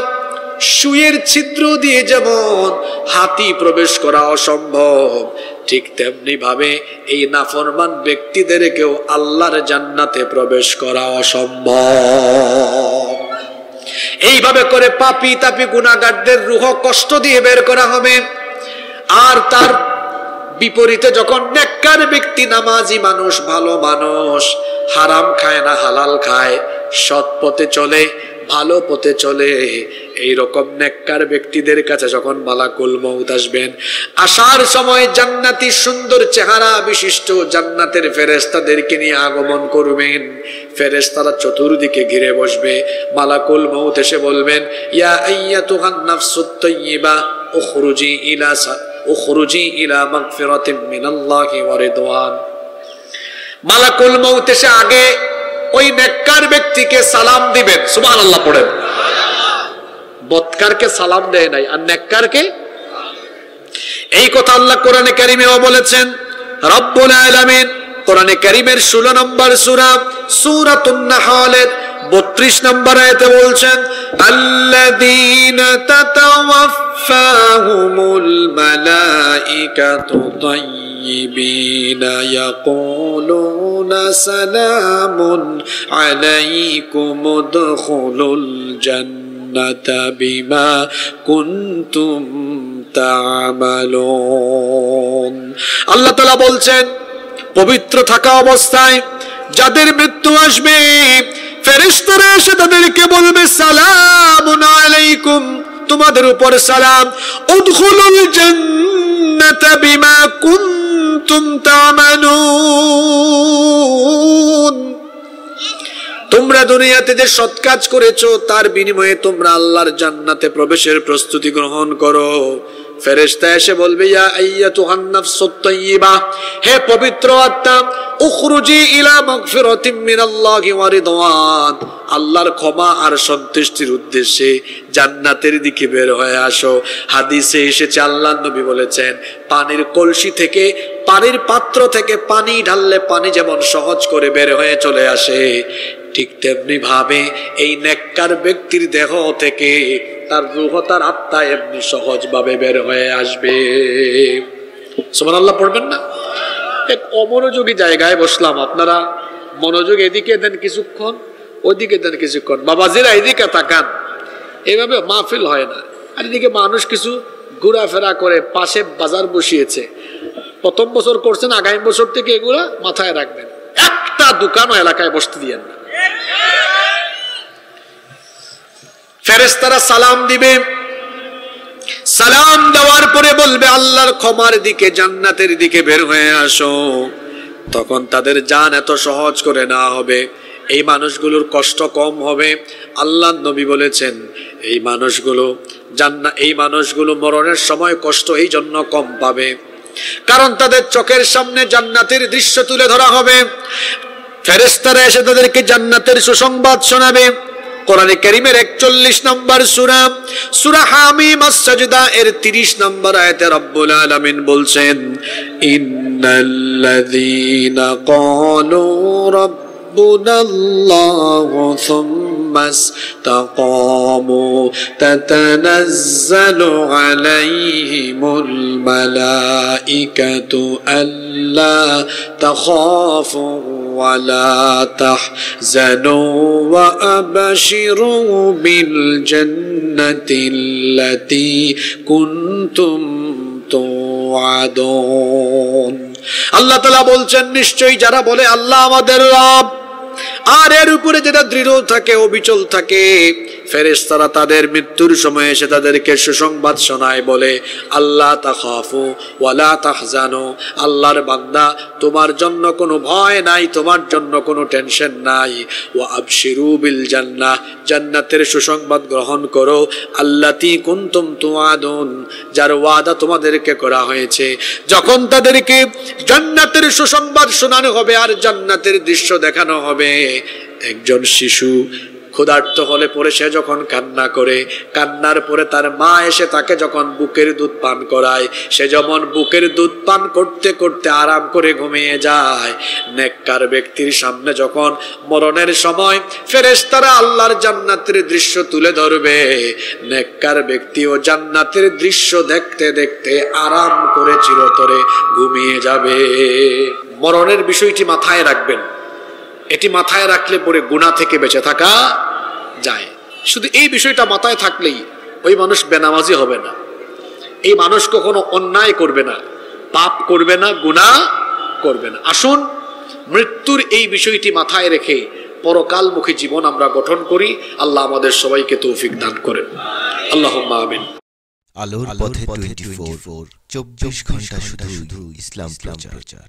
সুয়ের ছিদ্র দিয়ে যেমন হাতি প্রবেশ করা অসম্ভব, ঠিক তেমনি ভাবে এই নাফরমান ব্যক্তিদেরকেও আল্লাহর জান্নাতে প্রবেশ করা অসম্ভব। এইভাবে করে পাপী তাপী গুনাহগারদের রূহ কষ্ট দিয়ে বের করা হবে। আর তার বিপরীতে যখন নেককার ব্যক্তি, নামাজি মানুষ, ভালো মানুষ, হারাম খায় না হালাল খায়, সৎ পথে চলে, ভালো পথে চলে, এইরকম নেককার ব্যক্তিদের কাছে যখন মালাকুল মউত আসবেন, আসার সময় জান্নাতি সুন্দর চেহারা বিশিষ্ট জান্নাতের ফেরেশতাদেরকে নিয়ে আগমন করবেন। ফেরেশতারা চতুর্দিকে ঘিরে বসবে। মালাকুল মউত এসে বলবেন, ইয়া আইয়াতুহান নাফসুত তাইয়্যিবা উখরুজি ইলা মাগফিরাতিম মিনাল্লাহি ওয়া রিদওয়ান। মালাকুল মউত এসে আগে ওই নেককার ব্যক্তিকে সালাম দিবেন। সুবহানাল্লাহ পড়েন। বদকারকে সালাম দেয় নাই, আর নেককারকে। এই কথা আল্লাহ কোরআনে কারীমেও বলেছেন। রব্বুল আলামিন কোরআনে কারীমের 16 নম্বর সূরা সূরাতুন নাহলের 32 নম্বর আয়াতে বলছেন, আল্লাযীনা তাতাওয়াফাহুমুল মালাইকাতু তাইয়্যিবিনা ইয়াকুলুনা সালামুন আলাইকুম উদখুলুল জান্নাতা বিমা কুনতুম তা'মালুন। আল্লাহ তাআলা বলছেন পবিত্র থাকা অবস্থায় যাদের মৃত্যু আসবে ফেরেশতারা এসে তাদেরকে বলবে সালামুন আলাইকুম, তোমাদের উপর সালাম, উদখুলুল জান্নাতা বিমা কুনতুম তা'মালুন, তোমরা দুনিয়াতে যে সৎ কাজ করেছো তার বিনিময়ে তোমরা আল্লাহর জান্নাতে প্রবেশের প্রস্তুতি গ্রহণ করো। ফেরেশতা এসে বলবে ইয়া আইয়াতুহান নাফসুত তাইয়্যিবা, হে পবিত্র আত্মা, উখরুজি ইলা মাগফিরাতিম মিনাল্লাহি ওয়া রিদওয়ান, আল্লাহর ক্ষমা আর সন্তুষ্টির উদ্দেশ্যে জান্নাতের দিকে বের হয়ে আসো। হাদিসে এসেছে আল্লাহর নবী বলেছেন পানির কলসি থেকে, পানির পাত্র থেকে পানি ঢাললে পানি যেমন সহজ করে বের হয়ে চলে আসে, ঠিক তেমনি ভাবে এই নেককার ব্যক্তির দেহ থেকে তার রূহ, তার আত্মা এমনি সহজ ভাবে বের হয়ে আসবে। সুবহানাল্লাহ পড়বেন না? এক অমনোযোগী জায়গায় বসলাম, আপনারা মনোযোগ এদিকে দেন কিছুক্ষণ, ওইদিকে দেন কিছুক্ষণ, বাবাজিরা এদিকে তাকান, এইভাবে মাহফিল হয় না। আর এদিকে মানুষ কিছু ঘোরাফেরা করে, পাশে বাজার বসিয়েছে, প্রথম বছর করছেন, আগামী বছর থেকে এগুলা মাথায় রাখবেন, একটা দোকানও এলাকায় বসতে দিয়েন না। ফেরেশতারা সালাম দিবে, সালাম দেওয়ার পরে বলবে আল্লাহর ক্ষমার দিকে, জান্নাতের দিকে বের হয়ে আসো। তখন তাদের জান এত সহজ করে না হবে, এই মানুষগুলোর কষ্ট কম হবে। আল্লাহর নবী বলেছেন এই মানুষগুলো মরণের সময় কষ্ট এই জন্য কম পাবে কারণ তাদের চোখের সামনে জান্নাতের দৃশ্য তুলে ধরা হবে। ফেরেশতারা এসে তাদেরকে জান্নাতের সুসংবাদ শোনাবে। কোরআনে কারীমের 41 নম্বর সূরা হামিম আস-সাজদা এর 30 নম্বর আয়াতে রব্বুল আলামিন বলছেন ইন্নাল্লাযীনা ক্বালু রাব্বুনাল্লাহু সুম্মা ইসতাকামু তাতানাজ্জালু আলাইহিমুল মালাইকাতু আল্লা তাখাফু ولا تحزنوا وأبشروا بالجنة التي كنتم توعدون। আল্লাহ তাআলা বলছেন নিশ্চয়ই যারা বলে আল্লাহ আমাদের রব, আর এর উপরে যেটা দৃঢ় থাকে, অবিচল থাকে, ফেরেশতারা তাদের মৃত্যুর সময় এসে তাদেরকে সুসংবাদ শোনায়, বলে আল্লাহ তাখাফু ওয়ালা তাহজানু, আল্লাহর বান্দা তোমার জন্য কোনো ভয় নাই, তোমার জন্য কোনো টেনশন নাই। ওয়া আবশিরু বিল জান্নাহ, জান্নাতের সুসংবাদ গ্রহণ করো। আল্লাতী কুনতুম তুআদুন, যার ওয়াদা তোমাদেরকে করা হয়েছে। যখন তাদেরকে জান্নাতের সুসংবাদ শোনানো হবে আর জান্নাতের দৃশ্য দেখানো হবে, একজন শিশু ক্ষুধার্ত হলে পরে সে যখন কান্না করে, কান্নার পরে তার মা এসে তাকে যখন বুকের দুধ পান করায়, সে যেমন বুকের দুধ পান করতে করতে আরাম করে ঘুমিয়ে যায়, নেককার ব্যক্তির সামনে যখন মরণের সময় ফেরেশতারা আল্লাহর জান্নাতের দৃশ্য তুলে ধরবে, নেককার ব্যক্তিও জান্নাতের দৃশ্য দেখতে দেখতে আরাম করে চিরতরে ঘুমিয়ে যাবে। মরণের বিষয়টি মাথায় রাখবেন, এটি মাথায় রাখলে পরে গুনাহ থেকে বেঁচে থাকা যায়। শুধু এই বিষয়টা মাথায় থাকলেই ওই মানুষ বেনামাজি হবে না, এই মানুষ কখনো অন্যায় করবে না, পাপ করবে না, গুনাহ করবে না। আসুন মৃত্যুর এই বিষয়টি মাথায় রেখে পরকালমুখী জীবন আমরা গঠন করি। আল্লাহ আমাদের সবাইকে তৌফিক দান করেন, আল্লাহুম্মা আমিন। আলোর পথে 24 24 ঘন্টা শুধু ইসলাম প্রচার।